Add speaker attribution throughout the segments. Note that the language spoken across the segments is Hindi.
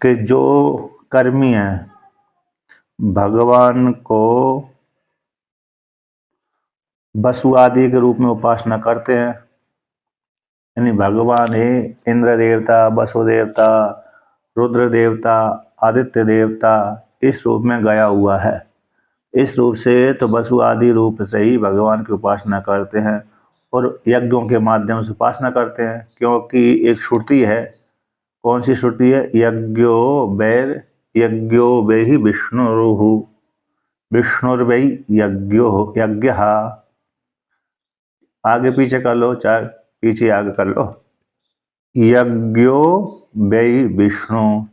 Speaker 1: कि जो कर्मी है भगवान को वसु आदि के रूप में उपासना करते हैं, यानी भगवान ही इंद्र देवता, वसु देवता, रुद्र देवता, आदित्य देवता इस रूप में गया हुआ है। इस रूप से तो वसु आदि रूप से ही भगवान की उपासना करते हैं और यज्ञों के माध्यम से उपासना करते हैं, क्योंकि एक श्रुति है। कौन सी श्रुति है? यज्ञो वै विष्णुरुहु विष्णुर्वै यज्ञः। आगे पीछे कर लो, चाहे पीछे आगे कर लो। यज्ञो वै विष्णु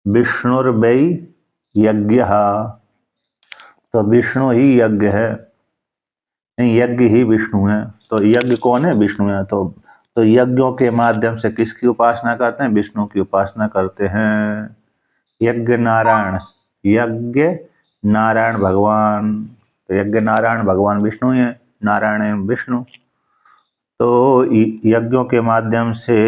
Speaker 1: विष्णुर्वै यज्ञः, तो विष्णु ही यज्ञ है, नहीं यज्ञ ही विष्णु है। तो यज्ञ कौन है? विष्णु है। तो यज्ञों के माध्यम से किसकी उपासना करते हैं? विष्णु की उपासना करते हैं। यज्ञ नारायण भगवान, तो यज्ञ नारायण भगवान विष्णु है, नारायण विष्णु। तो यज्ञों के माध्यम से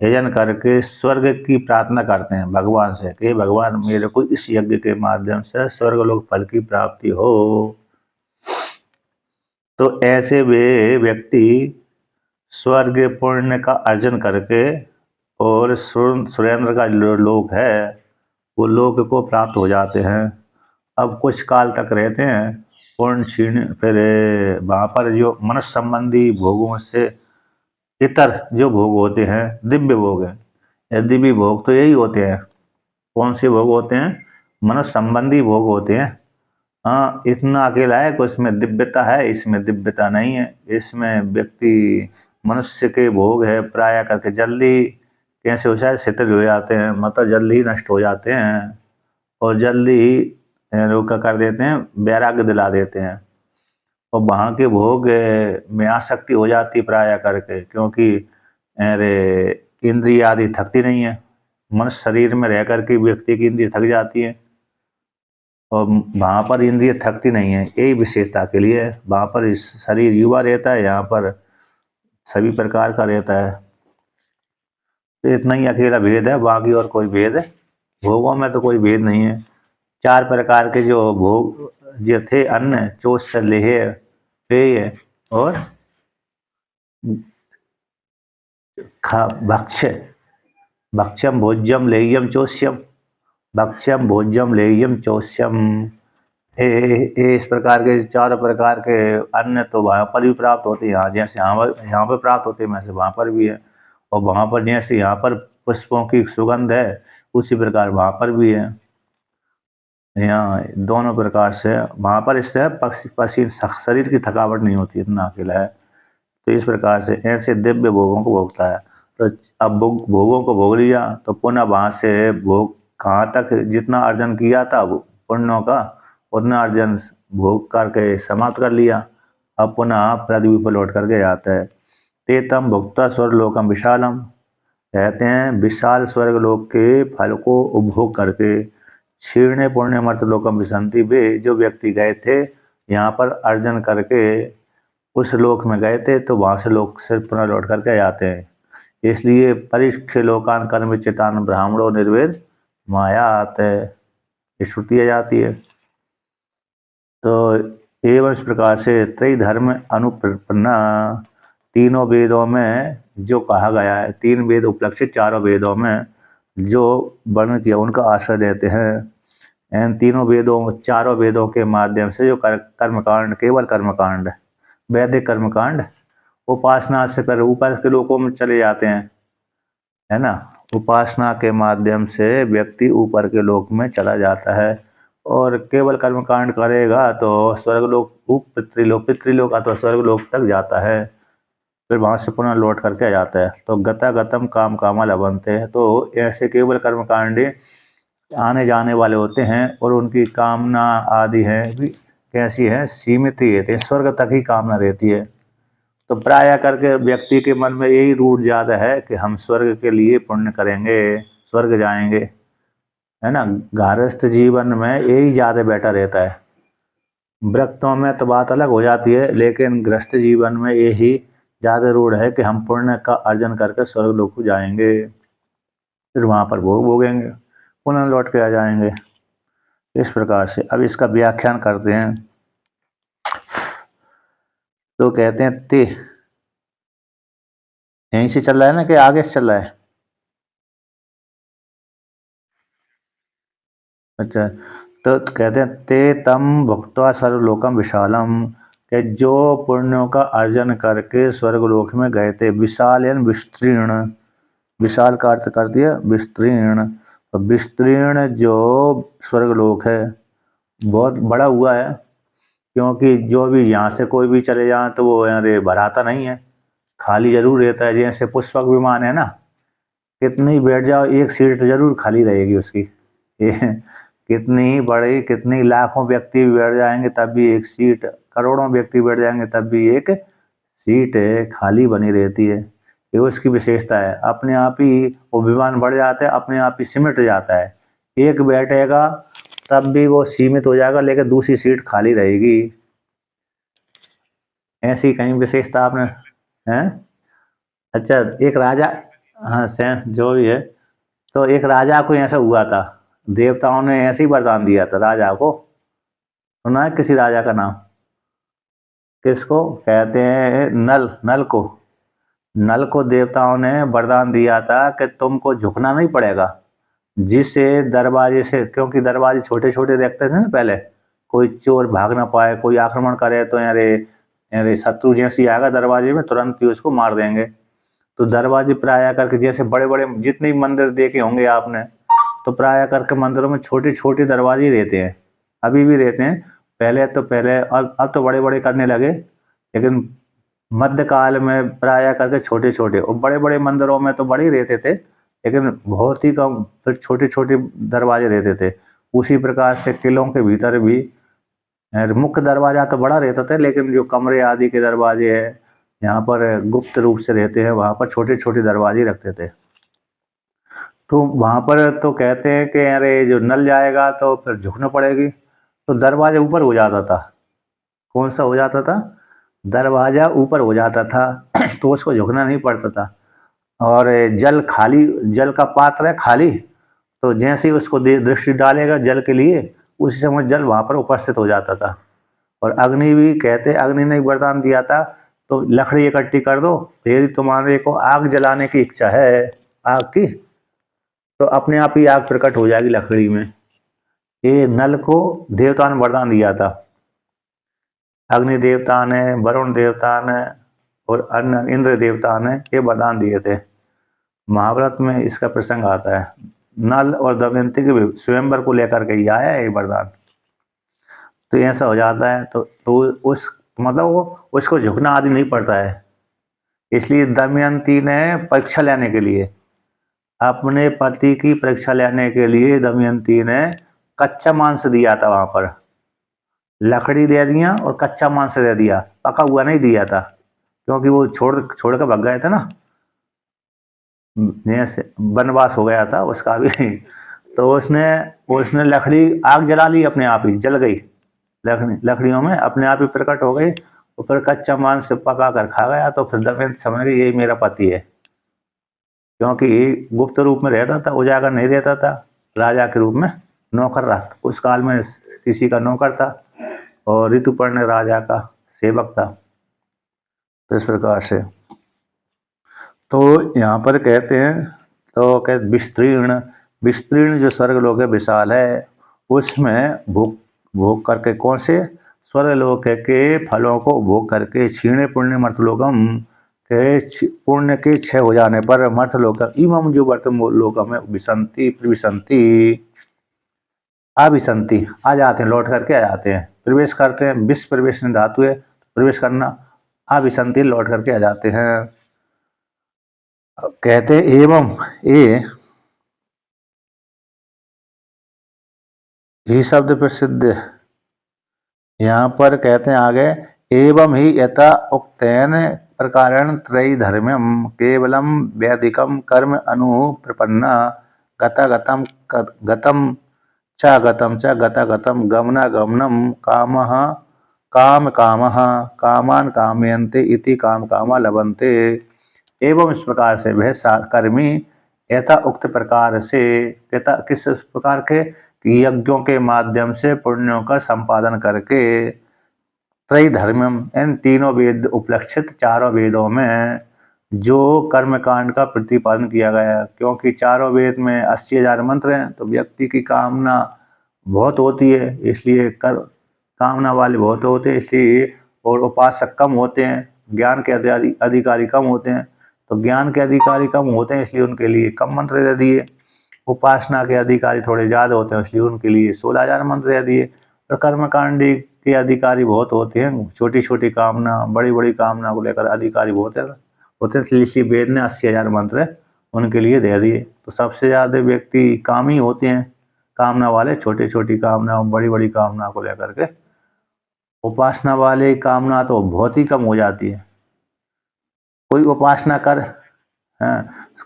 Speaker 1: यजन करके स्वर्ग की प्रार्थना करते हैं भगवान से कि भगवान मेरे को इस यज्ञ के माध्यम से स्वर्ग लोक फल की प्राप्ति हो। तो ऐसे वे व्यक्ति स्वर्ग पुण्य का अर्जन करके और सुरेंद्र का जो लोक है वो लोक को प्राप्त हो जाते हैं। अब कुछ काल तक रहते हैं, पुण्य क्षीण, फिर वहाँ पर जो मनुष्य संबंधी भोगों से इतर जो भोग होते हैं, दिव्य भोग है, या दिव्य भोग तो यही होते हैं। कौन से भोग होते हैं? मनुष्य संबंधी भोग होते हैं। हाँ, इतना अकेला है कि इसमें दिव्यता है, इसमें दिव्यता नहीं है। इसमें व्यक्ति मनुष्य के भोग है प्राय करके जल्दी कैसे हो जाए, शिथिल हो जाते हैं, मतलब जल्दी ही नष्ट हो जाते हैं और जल्दी ही रोका कर देते हैं, वैराग्य दिला देते हैं। और वहाँ के भोग में आसक्ति हो जाती प्राय करके, क्योंकि अरे इंद्रिय आदि थकती नहीं है। मनुष्य शरीर में रह करके व्यक्ति की इंद्रिय थक जाती है और वहाँ पर इंद्रिय थकती नहीं है। यही विशेषता के लिए वहाँ पर शरीर युवा रहता है, यहाँ पर सभी प्रकार का रहता है। तो इतना ही अकेला भेद है, बाकी और कोई भेद है भोगों में तो कोई भेद नहीं है। 4 प्रकार के जो भोग जो थे, अन्न, चोष्य, लेह्य, पेय और भक्ष्य। भक्ष्यम भोज्यम लेह्यम चोष्यम, भक्ष्यम भोज्यम लेह्यम चोष्यम। इस प्रकार के 4 प्रकार के अन्न तो वहाँ पर भी प्राप्त होते हैं, यहाँ जैसे यहाँ पर प्राप्त होते हैं वैसे वहाँ पर भी है। और वहाँ पर जैसे यहाँ पर पुष्पों की सुगंध है, उसी प्रकार वहाँ पर भी है। यहाँ दोनों प्रकार से वहाँ पर इससे पसीन शरीर की थकावट नहीं होती, इतना अकेला है। तो इस प्रकार से ऐसे दिव्य भोगों को भोगता है। तो अब भोगों को भोग लिया तो पुनः वहाँ से भोग कहाँ तक जितना अर्जन किया था पुण्यों का, उतना अर्जन भोग करके समाप्त कर लिया। अब पुनः पृथ्वी पर लौट करके आता है। तेतम भुक्ता स्वर्गलोकम विशालम, कहते हैं विशाल स्वर्गलोक के फल को उपभोग करके क्षीण पुण्य मर्तलोकम विसंति, वे जो व्यक्ति गए थे यहाँ पर अर्जन करके उस लोक में गए थे तो वहाँ से लोग सिर्फ पुनः लौट करके आते हैं। इसलिए परीक्ष लोकान कर्म चितान ब्राह्मणों निर्वेद माया आते है, ये श्रुति आ जाती है। तो एवं इस प्रकार से त्रिधर्म अनुप्रपन्ना, तीनों वेदों में जो कहा गया है, 3 वेद उपलक्षित 4 वेदों में जो वर्णन किया उनका आश्रय लेते हैं। इन तीनों वेदों 4 वेदों के माध्यम से जो कर्मकांड, केवल कर्मकांड, वैदिक कर्मकांड, उपासना से पर ऊपर के लोकों में चले जाते हैं, है ना। उपासना के माध्यम से व्यक्ति ऊपर के लोक में चला जाता है और केवल कर्मकांड करेगा तो स्वर्गलोक, पितृलोक अथवा स्वर्गलोक तक जाता है, फिर वहाँ से पुनः लौट करके आ जाता है। तो गता गतम काम कामा लभन्ते हैं। तो ऐसे केवल कर्मकांडी आने जाने वाले होते हैं और उनकी कामना आदि है भी कैसी है, सीमित ही रहती है, स्वर्ग तक ही कामना रहती है। तो प्राय करके व्यक्ति के मन में यही रूढ़ ज़्यादा है कि हम स्वर्ग के लिए पुण्य करेंगे, स्वर्ग जाएंगे, है ना। गृहस्थ जीवन में यही ज़्यादा बेटर रहता है। व्रतों में तो बात अलग हो जाती है, लेकिन गृहस्थ जीवन में यही ज़्यादा रूढ़ है कि हम पुण्य का अर्जन करके स्वर्ग लोक को जाएंगे, फिर वहाँ पर भोग भोगेंगे, पुनः लौट के आ जाएंगे। इस प्रकार से अब इसका व्याख्यान करते हैं। तो कहते हैं ते, यहीं से चल रहा है ना कि आगे से चल रहा है? अच्छा, तो कहते हैं ते तम भुक्त्वा सर्वलोकम विशालम, कि जो पुण्यों का अर्जन करके स्वर्गलोक में गए थे, विशाल यानी विस्तीर्ण, विशाल का अर्थ कर दिया विस्तीर्ण, तो विस्तीर्ण जो स्वर्गलोक है बहुत बड़ा हुआ है, क्योंकि जो भी यहाँ से कोई भी चले जाए तो वो अरे भराता नहीं है, खाली जरूर रहता है। जैसे पुष्पक विमान है ना, कितनी ही बैठ जाओ एक सीट तो जरूर खाली रहेगी उसकी। ये कितनी ही बड़ी, कितनी लाखों व्यक्ति बैठ जाएंगे तब भी एक सीट, करोड़ों व्यक्ति बैठ जाएंगे तब भी एक सीट खाली बनी रहती है। ये उसकी विशेषता है। अपने आप ही वो विमान बढ़ जाता है, अपने आप ही सिमट जाता है। एक बैठेगा तब भी वो सीमित हो जाएगा, लेकिन दूसरी सीट खाली रहेगी। ऐसी कहीं विशेषता आपने है? अच्छा, एक राजा, हाँ सेंस जो भी है, तो एक राजा को ऐसा हुआ था, देवताओं ने ऐसे ही वरदान दिया था राजा को। सुना है किसी राजा का नाम? किसको कहते हैं? नल, नल को। नल को देवताओं ने वरदान दिया था कि तुमको झुकना नहीं पड़ेगा, जिससे दरवाजे से, क्योंकि दरवाजे छोटे छोटे रखते थे ना पहले, कोई चोर भाग ना पाए, कोई आक्रमण करे तो यारे यारे शत्रु जैसे आएगा दरवाजे में तुरंत ही उसको मार देंगे। तो दरवाजे प्राय करके, जैसे बड़े बड़े जितने भी मंदिर देखे होंगे आपने, तो प्राय करके मंदिरों में छोटे छोटे दरवाजे रहते हैं, अभी भी रहते हैं। पहले अब तो बड़े बड़े करने लगे, लेकिन मध्यकाल में प्राय करके छोटे छोटे, और बड़े बड़े मंदिरों में तो बड़े ही रहते थे, लेकिन बहुत ही कम फिर छोटे छोटे दरवाजे रहते थे। उसी प्रकार से किलों के भीतर भी मुख्य दरवाजा तो बड़ा रहता था, लेकिन जो कमरे आदि के दरवाजे हैं, यहाँ पर गुप्त रूप से रहते हैं, वहाँ पर छोटे छोटे दरवाजे रखते थे। तो वहाँ पर तो कहते हैं कि अरे जो नल जाएगा तो फिर झुकना पड़ेगी, तो दरवाजा ऊपर हो जाता था। कौन सा हो जाता था? दरवाजा ऊपर हो जाता था तो उसको झुकना नहीं पड़ता था। और जल खाली, जल का पात्र है खाली, तो जैसे ही उसको दृष्टि डालेगा जल के लिए, उसी समय जल वहाँ पर उपस्थित हो जाता था। और अग्नि भी कहते, अग्नि ने वरदान दिया था, तो लकड़ी इकट्ठी कर दो, यदि तुम्हारे को आग जलाने की इच्छा है आग की, तो अपने आप ही आग प्रकट हो जाएगी लकड़ी में। ये नल को देवता ने वरदान दिया था, अग्नि देवता ने, वरुण देवता ने और अन्य इंद्र देवता ने ये वरदान दिए थे। महाभारत में इसका प्रसंग आता है। नल और दमयंती के स्वयंवर को लेकर के ही आया है ये वरदान। तो ऐसा हो जाता है, तो उस मतलब वो उसको झुकना आदि नहीं पड़ता है। इसलिए दमयंती ने परीक्षा लेने के लिए, अपने पति की परीक्षा लेने के लिए दमयंती ने कच्चा मांस दिया था। वहां पर लकड़ी दे दिया और कच्चा मांस दे दिया, पका हुआ नहीं दिया था, क्योंकि वो छोड़ छोड़ कर भाग गए थे ना, जैसे वनवास हो गया था उसका भी। तो उसने उसने लकड़ी आग जला ली, अपने आप ही जल गई, लकड़ियों में अपने आप ही प्रकट हो गई, और फिर कच्चा मांस पका कर खा गया। तो फिर दमयंती समझ गई यही मेरा पति है, क्योंकि ये गुप्त रूप में रहता था, उजागर नहीं रहता था, राजा के रूप में नौकर रहा, उस काल में किसी का नौकर था और ऋतुपर्ण राजा का सेवक था। तो इस प्रकार से तो यहाँ पर कहते हैं, तो कहते विस्तीर्ण, विस्तीर्ण जो स्वर्गलोक है विशाल है, उसमें भोग भोग करके, कौन से? स्वर्गलोक के फलों को भोग करके, क्षीणे पुण्य मर्तलोकम के, पुण्य के क्षय हो जाने पर मर्तलोकम इमम जो वर्तम लोकम है विसंति प्रविशंति अभिसंति, आ जाते हैं, लौट करके आ जाते हैं, प्रवेश करते हैं। विश्व प्रवेश धातु है, प्रवेश करना, अभिसंति लौट करके आ जाते हैं। कहते एवं ये शब्द प्रसिद्ध, यहाँ पर कहते हैं आगे, एवं ही यथा उक्तेन प्रकारेण त्रयी धर्म्यम केवलम वैदिकम कर्म अनु प्रपन्ना गतागतम गतम च गतम च गतागतम गमनागमनम कामः काम कामः कामान कामयन्ते इति काम कामा लभन्ते। एवं इस प्रकार से वह कर्मी यथा उक्त प्रकार से यथा किस प्रकार के यज्ञों के माध्यम से पुण्यों का संपादन करके त्रय धर्मम इन तीनों वेद उपलक्षित चारों वेदों में जो कर्मकांड का प्रतिपादन किया गया, क्योंकि चारों वेद में 80,000 मंत्र हैं, तो व्यक्ति की कामना बहुत होती है, इसलिए कामना वाले बहुत होते हैं, इसलिए और उपासक कम होते हैं, ज्ञान के अधिकारी कम होते हैं। तो ज्ञान के अधिकारी कम होते हैं इसलिए उनके लिए कम मंत्र दे दिए, उपासना के अधिकारी थोड़े ज़्यादा होते हैं इसलिए उनके लिए 16,000 मंत्र दे दिए। और कर्मकांडी के अधिकारी बहुत होते हैं, छोटी छोटी कामना बड़ी बड़ी कामना को लेकर अधिकारी बहुत होते हैं, इसलिए वेद ने 80,000 मंत्र उनके लिए दे दिए। तो सबसे ज़्यादा व्यक्ति कामी होते हैं, कामना वाले छोटी छोटी कामना बड़ी बड़ी कामना को लेकर के। उपासना वाले कामना तो बहुत ही कम हो जाती है। कोई उपासना कर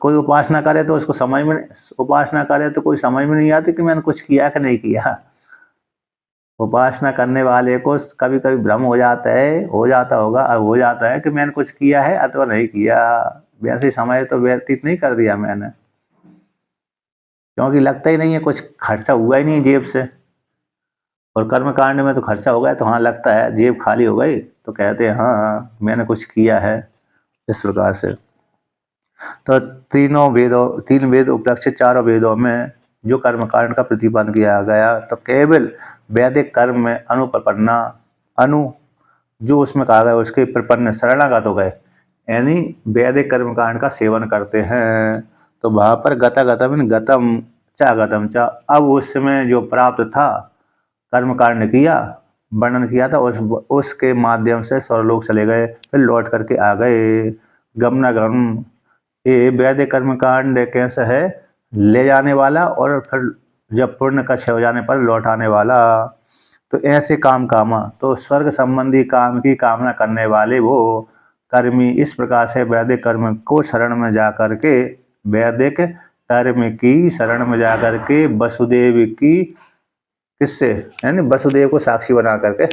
Speaker 1: कोई उपासना करे तो उसको समझ में उपासना करे तो कोई समझ में नहीं आती कि मैंने कुछ किया कि नहीं किया। उपासना करने वाले को कभी कभी भ्रम हो जाता है कि मैंने कुछ किया है अथवा नहीं किया, वैसे समय तो व्यतीत नहीं कर दिया मैंने, क्योंकि लगता ही नहीं है, कुछ खर्चा हुआ ही नहीं जेब से। और कर्मकांड में तो खर्चा हो गया तो हाँ लगता है जेब खाली हो गई तो कहते हैं हाँ मैंने कुछ किया है। इस प्रकार से तो तीन वेद उपलक्षित चारों वेदों में जो कर्मकांड का प्रतिपादन किया गया, तो केवल वैदिक कर्म में जो उसमें कहा गया उसके प्रपन्न शरणागत हो गए, यानी वैदिक कर्मकांड का सेवन करते हैं। तो वहां पर गतम चा अब उसमें जो प्राप्त था कर्मकांड किया वर्णन किया था उसके माध्यम से स्वर्गलोक चले गए, फिर लौट करके आ गए। गमनागम ये वैदिक कर्मकांड कैसा है, ले जाने वाला और फिर जब पूर्ण का क्षय हो जाने पर लौटाने वाला। तो ऐसे काम कामा, तो स्वर्ग संबंधी काम की कामना करने वाले वो कर्मी इस प्रकार से वैदिक कर्म को शरण में जाकर के वैदिक कर्म की शरण में जाकर के वसुदेव की किससे यानी वसुदेव को साक्षी बना करके।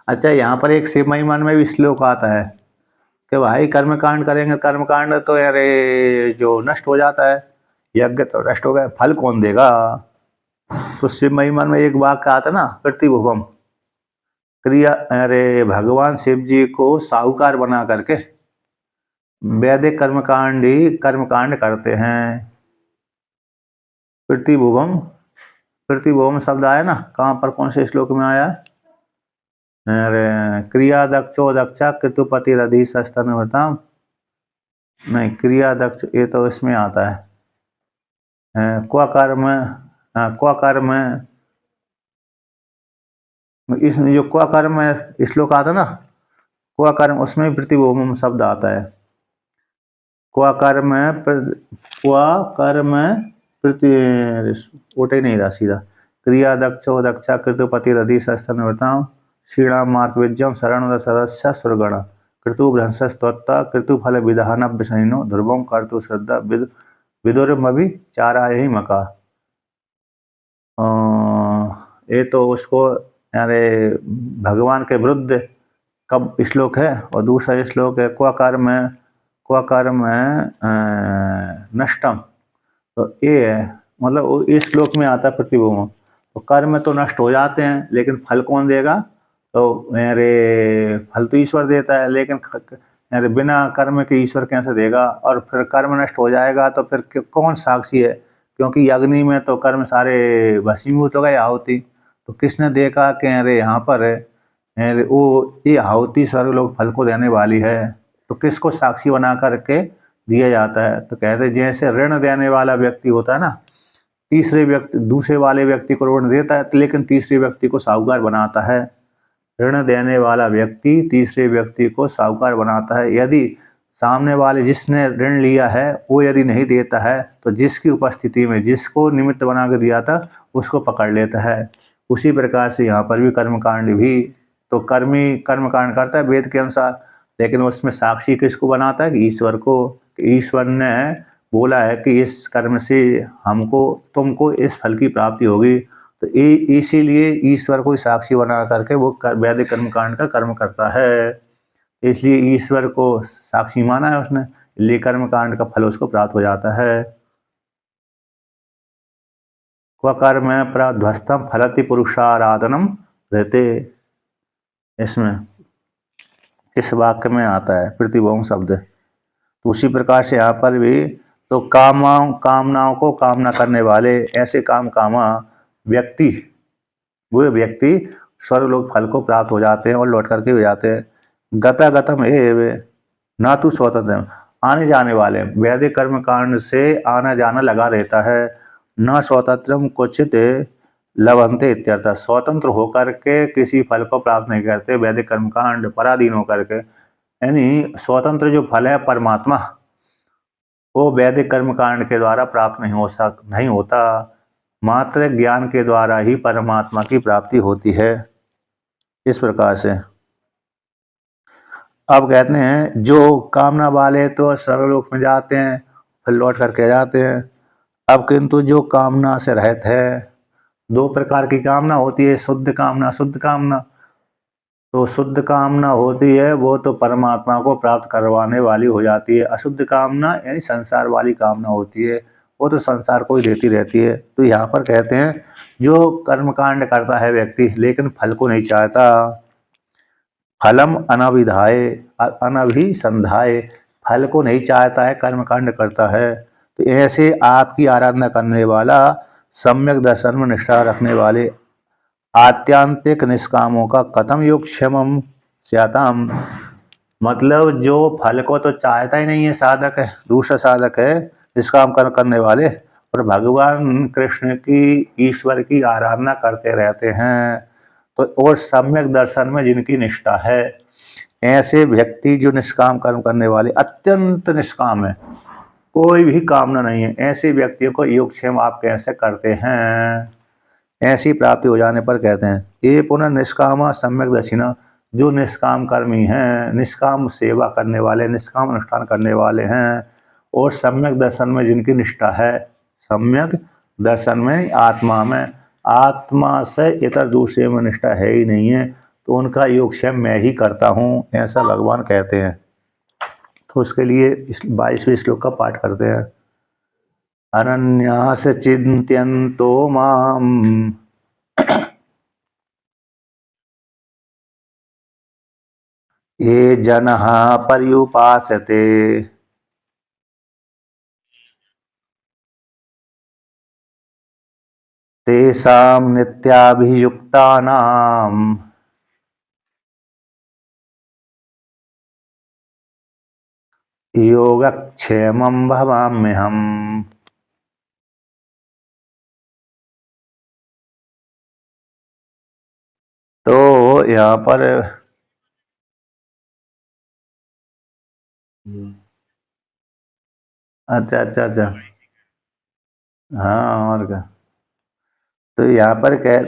Speaker 1: अच्छा, यहाँ पर एक शिव महिमान में भी श्लोक आता है कि भाई कर्मकांड करेंगे, कर्मकांड तो यार जो नष्ट हो जाता है, यज्ञ तो नष्ट हो गया, फल कौन देगा। तो शिव महिमान में एक वाक्य आता ना, प्रतिभुवम क्रिया, अरे भगवान शिव जी को साहूकार बना करके वैदिक कर्मकांड करते हैं। प्रतिभुवम शब्द आया ना, कहाँ पर कौन से श्लोक में आया। अरे क्रिया दक्षो दक्षा कृतुपति रधि सस्तन बताम, नहीं क्रिया दक्ष ये तो इसमें आता है क्वा कर्म इसमें जो क्वा कर्म श्लोक आता ना, क्वा कर्म उसमें प्रतिभुवम शब्द आता है। क्वा कर्म प्रति उठे नहीं रहा सीधा। क्रिया दक्षो दक्षा कृतुपति रधि सस्तन बताम श्रीणाम मार्तविज्यम शरण सदस्य सुरगण कृतु भ्रंशस्तोत्ता कृतु फल विधान विषयनो ध्रुवम कर्तु श्रद्धा विदुरमभि चाराय ही मका। ये तो उसको यारे भगवान के विरुद्ध कब श्लोक है, और दूसरा श्लोक है क्वा कर्म नष्टम। तो ये है मतलब इस श्लोक में आता है प्रतिभुवम। तो कर्म तो नष्ट हो जाते हैं लेकिन फल कौन देगा, तो मेरे फल तो ईश्वर देता है, लेकिन मेरे बिना कर्म के ईश्वर कैसे देगा। और फिर कर्म नष्ट हो जाएगा तो फिर कौन साक्षी है, क्योंकि अग्नि में तो कर्म सारे भस्मीभूत हो गए आहुति। तो किसने देखा कि अरे यहाँ पर वो ये आहुति स्वर्ग लोग फल को देने वाली है, तो किसको साक्षी बना करके दिया जाता है। तो कहते हैं जैसे ऋण देने वाला व्यक्ति होता है ना, दूसरे वाले व्यक्ति को ऋण देता है लेकिन तीसरे व्यक्ति को साहूकार बनाता है। ऋण देने वाला व्यक्ति तीसरे व्यक्ति को साहूकार बनाता है। यदि सामने वाले जिसने ऋण लिया है वो यदि नहीं देता है तो जिसकी उपस्थिति में जिसको निमित्त बना के दिया था उसको पकड़ लेता है। उसी प्रकार से यहाँ पर भी कर्मकांड भी, तो कर्मी कर्मकांड करता है वेद के अनुसार, लेकिन उसमें साक्षी किसको बनाता है कि ईश्वर को। ईश्वर ने बोला है कि इस कर्म से तुमको इस फल की प्राप्ति होगी, तो इसीलिए ईश्वर को साक्षी बना करके वो वैदिक कर्मकांड का कर्म करता है। इसलिए ईश्वर को साक्षी माना है उसने, इसलिए कर्मकांड का फल उसको प्राप्त हो जाता है। कर्म प्रध्वस्तम फलति पुरुषाराधनम रहते, इसमें इस वाक्य में आता है प्रतिभोग शब्द। तो उसी प्रकार से यहाँ पर भी तो कामनाओं को कामना करने वाले ऐसे कामा व्यक्ति, वो व्यक्ति स्वर्गलोक फल को प्राप्त हो जाते हैं और लौट करके हो जाते हैं। गतम एव ना तू स्वतंत्र, आने जाने वाले वैदिक कर्म कांड से आना जाना लगा रहता है। न स्वतंत्रम क्वचित लभंते इत्यर्थ, स्वतंत्र होकर के किसी फल को प्राप्त नहीं करते वैदिक कर्मकांड पराधीन होकर के। यानी स्वतंत्र जो फल है परमात्मा, वो वैदिक कर्मकांड के द्वारा प्राप्त नहीं होता। मात्र ज्ञान के द्वारा ही परमात्मा की प्राप्ति होती है। इस प्रकार से अब कहते हैं जो कामना वाले तो सर्वलोक में जाते हैं, फिर लौट करके जाते हैं। अब किंतु जो कामना से रहित है, दो प्रकार की कामना होती है, शुद्ध कामना अशुद्ध कामना। तो शुद्ध कामना होती है वो तो परमात्मा को प्राप्त करवाने वाली हो जाती है। अशुद्ध कामना यानी संसार वाली कामना होती है, वो तो संसार को ही देती रहती है। तो यहाँ पर कहते हैं जो कर्मकांड करता है व्यक्ति लेकिन फल को नहीं चाहता, फलम अनभिसंधाय, फल को नहीं चाहता है, कर्मकांड करता है, तो ऐसे आपकी आराधना करने वाला, सम्यक दर्शन में निष्ठा रखने वाले आत्यांतिक निष्कामों का कथम योगक्षेमम स्याताम, मतलब जो फल को तो चाहता ही नहीं है साधक है, दूसरा साधक है निष्काम कर्म करने वाले, और भगवान कृष्ण की ईश्वर की आराधना करते रहते हैं, तो और सम्यक दर्शन में जिनकी निष्ठा है, ऐसे व्यक्ति जो निष्काम कर्म करने वाले अत्यंत निष्काम है, कोई भी कामना नहीं है, ऐसे व्यक्तियों को योगक्षेम आप कैसे करते हैं। ऐसी प्राप्ति हो जाने पर कहते हैं ये पुनः निष्काम सम्यक दर्शिना, जो निष्काम कर्मी हैं, निष्काम सेवा करने वाले, निष्काम अनुष्ठान करने वाले हैं, और सम्यक दर्शन में जिनकी निष्ठा है, सम्यक दर्शन में आत्मा से इतर दूसरे में निष्ठा है ही नहीं है, तो उनका योगक्षेम मैं ही करता हूँ, ऐसा भगवान कहते हैं। तो उसके लिए 22वें श्लोक का पाठ करते हैं। अनन्यास चिन्त्यन्तो माम् ये जनः पर्युपासते तेषां नित्याभियुक्तानां योगक्षेमं भवाम्यहम्। तो यहाँ पर अच्छा अच्छा अच्छा, हाँ और क्या। तो यहाँ पर कह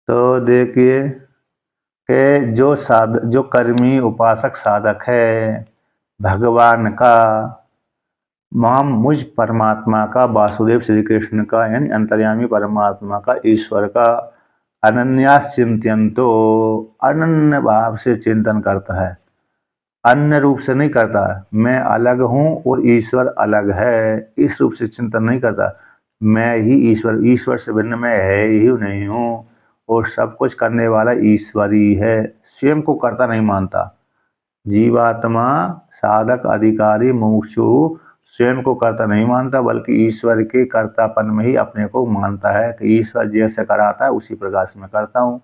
Speaker 1: तो देखिए कि जो कर्मी उपासक साधक है भगवान का, मुझ परमात्मा का, वासुदेव श्री कृष्ण का, यानी अंतर्यामी परमात्मा का, ईश्वर का अनन्यास चिंतयन्तो, अनन्य भाव से चिंतन करता है, अन्य रूप से नहीं करता। मैं अलग हूँ और ईश्वर अलग है, इस रूप से चिंतन नहीं करता। मैं ही ईश्वर से भिन्न मैं है ही नहीं हूँ, और सब कुछ करने वाला ईश्वर ही है, स्वयं को कर्ता नहीं मानता। जीवात्मा साधक अधिकारी मुमुक्षु स्वयं को कर्ता नहीं मानता, बल्कि ईश्वर के कर्तापन में ही अपने को मानता है कि ईश्वर जैसे कराता है उसी प्रकार से मैं करता हूँ।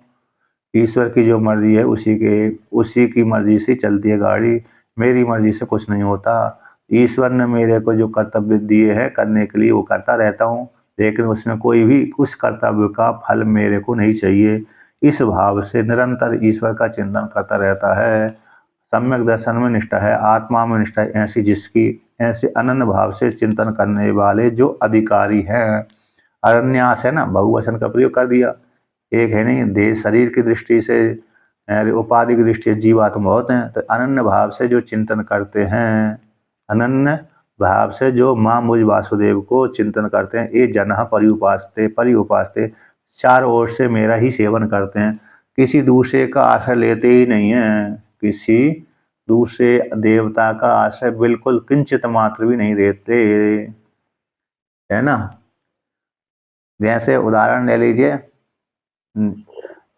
Speaker 1: ईश्वर की जो मर्जी है उसी की मर्जी से चलती है गाड़ी, मेरी मर्जी से कुछ नहीं होता। ईश्वर ने मेरे को जो कर्तव्य दिए हैं करने के लिए वो करता रहता हूँ, लेकिन उसमें कोई भी उस कर्तव्य का फल मेरे को नहीं चाहिए। इस भाव से निरंतर ईश्वर का चिंतन करता रहता है। सम्यक दर्शन में निष्ठा है, आत्मा में निष्ठा है, ऐसे अनन्य भाव से चिंतन करने वाले जो अधिकारी हैं। अरण्यास है ना, बहुवचन का प्रयोग कर दिया, एक है नहीं, देह शरीर की दृष्टि से और उपाधि की दृष्टि से जीवात्मा बहुत हैं। तो अनन्य भाव से जो चिंतन करते हैं, अनन्य भाव से जो माँ मुझ वासुदेव को चिंतन करते हैं, ये जनः पर्युपासते चारों ओर से मेरा ही सेवन करते हैं, किसी दूसरे का आश्रय लेते ही नहीं है, किसी दूसरे देवता का आश्रय बिल्कुल किंचित मात्र भी नहीं देते, है ना। जैसे उदाहरण ले लीजिए,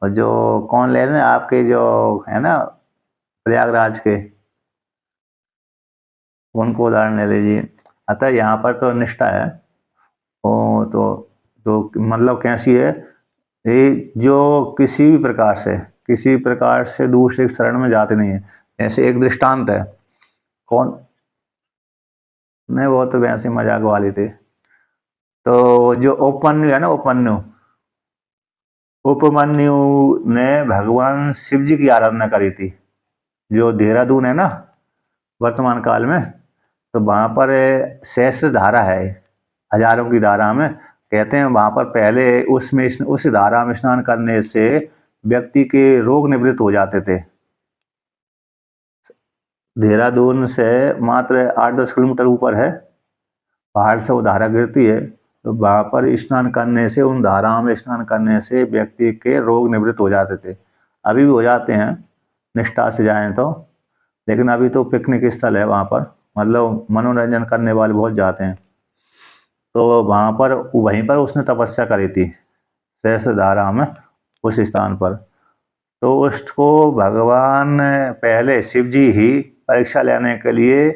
Speaker 1: और जो कौन ले लें, आपके जो है ना प्रयागराज के, उनको उदाहरण ले लीजिए। अतः यहाँ पर तो निष्ठा है, ओ तो मतलब कैसी है, ये जो किसी प्रकार से दूसरे शरण में जाते नहीं है। ऐसे एक दृष्टांत है, कौन, नहीं वो तो वैसे मजाक वाली थी। तो जो उपमन्यु है ना, उपमन्यु ने भगवान शिव जी की आराधना करी थी। जो देहरादून है ना वर्तमान काल में, तो वहाँ पर सहस्त्र धारा है, हजारों की धारा में, कहते हैं वहाँ पर पहले उस धारा में स्नान करने से व्यक्ति के रोग निवृत्त हो जाते थे। देहरादून से मात्र 8-10 किलोमीटर ऊपर है, पहाड़ से वो धारा गिरती है, तो वहाँ पर स्नान करने से, उन धाराओं में स्नान करने से व्यक्ति के रोग निवृत्त हो जाते थे। अभी भी हो जाते हैं निष्ठा से जाएं तो, लेकिन अभी तो पिकनिक स्थल है वहाँ पर, मतलब मनोरंजन करने वाले बहुत जाते हैं। तो वहाँ पर, वहीं पर उसने तपस्या करी थी, सहस्त्रधारा में, उस स्थान पर। तो उसको भगवान पहले शिव जी ही परीक्षा लेने के लिए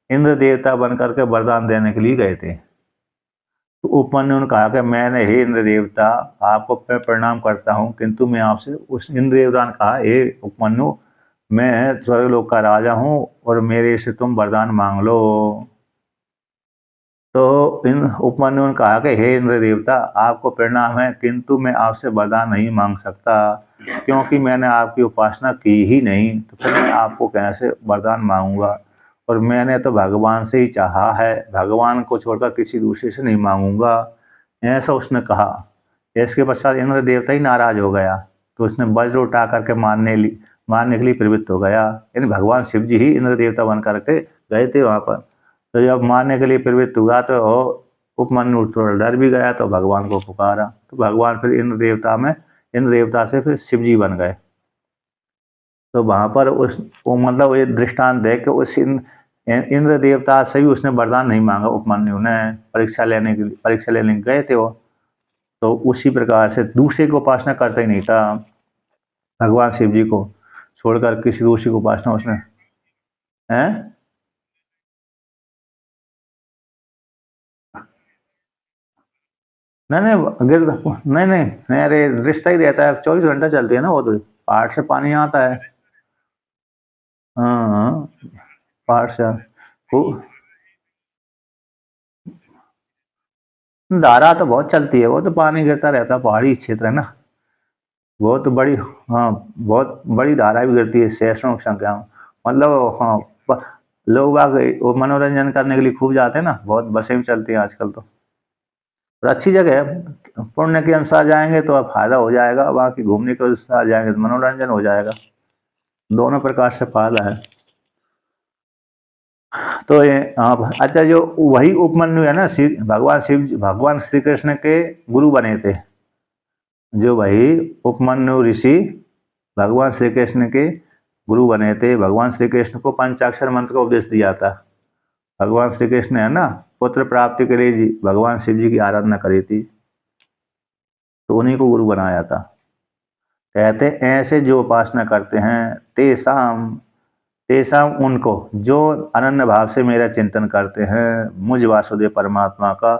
Speaker 1: इंद्र देवता बनकर के वरदान देने के लिए गए थे। तो उपमन्यु ने कहा कि मैंने, हे इंद्र देवता, आपको मैं प्रणाम करता हूँ, किंतु मैं आपसे, उस इंद्र देवता ने कहा, हे उपमन्यु, मैं स्वर्गलोक का राजा हूँ और मेरे से तुम वरदान मांग लो। तो इन उपमन्यु ने कहा कि हे इंद्र देवता, आपको प्रणाम है, किंतु मैं आपसे वरदान नहीं मांग सकता, क्योंकि मैंने आपकी उपासना की ही नहीं, तो फिर मैं आपको कैसे वरदान मांगूंगा। और मैंने तो भगवान से ही चाहा है, भगवान को छोड़कर किसी दूसरे से नहीं मांगूंगा, ऐसा उसने कहा। इसके पश्चात इंद्र देवता ही नाराज हो गया, तो उसने वज्र उठा करके मारने के लिए प्रवृत्त हो गया। यानी भगवान शिव जी ही इंद्र देवता बन करके गए थे वहाँ पर। तो जब मारने के लिए प्रवृत्त हुआ तो उपमन्यु थोड़ा डर भी गया, तो भगवान को पुकारा, तो भगवान फिर इंद्र देवता से फिर शिव जी बन गए। तो वहाँ पर वो मतलब ये दृष्टांत है कि उस इंद्र देवता से भी उसने वरदान नहीं मांगा उपमन्यु ने, परीक्षा लेने गए थे वो। तो उसी प्रकार से दूसरे की उपासना करता ही नहीं था, भगवान शिव जी को छोड़कर किसी दूसरी की उपासना उसने, है। नहीं नहीं नहीं नहीं नहीं, अरे रिश्ता ही रहता है, 24 घंटा चलती है ना वो, तो पहाड़ से पानी आता है। हाँ हाँ, पहाड़ से धारा तो बहुत चलती है, वो तो पानी गिरता रहता है, पहाड़ी क्षेत्र है ना, बहुत बड़ी, हाँ बहुत बड़ी धारा भी गिरती है, सैकड़ों की संख्या में। मतलब हाँ, लोग बाग वो मनोरंजन करने के लिए खूब जाते हैं ना, बहुत बसें भी चलती हैं आजकल तो। और अच्छी जगह है, पुण्य के अनुसार जाएंगे तो फायदा हो जाएगा, बाकी घूमने के अनुसार जाएंगे तो मनोरंजन हो जाएगा, दोनों प्रकार से फायदा है। तो ये हाँ, अच्छा, जो वही उपमन्यु है ना, भगवान श्री कृष्ण के गुरु बने थे, जो वही उपमन्यु ऋषि भगवान श्री कृष्ण के गुरु बने थे। भगवान श्री कृष्ण को पंचाक्षर मंत्र का उपदेश दिया था। भगवान श्री कृष्ण है ना, पुत्र प्राप्ति के लिए भगवान शिव जी की आराधना करी थी, तो उन्हीं को गुरु बनाया था। कहते ऐसे जो उपासना करते हैं, तेसाम तेसाम उनको, जो अनन्य भाव से मेरा चिंतन करते हैं, मुझ वासुदेव परमात्मा का,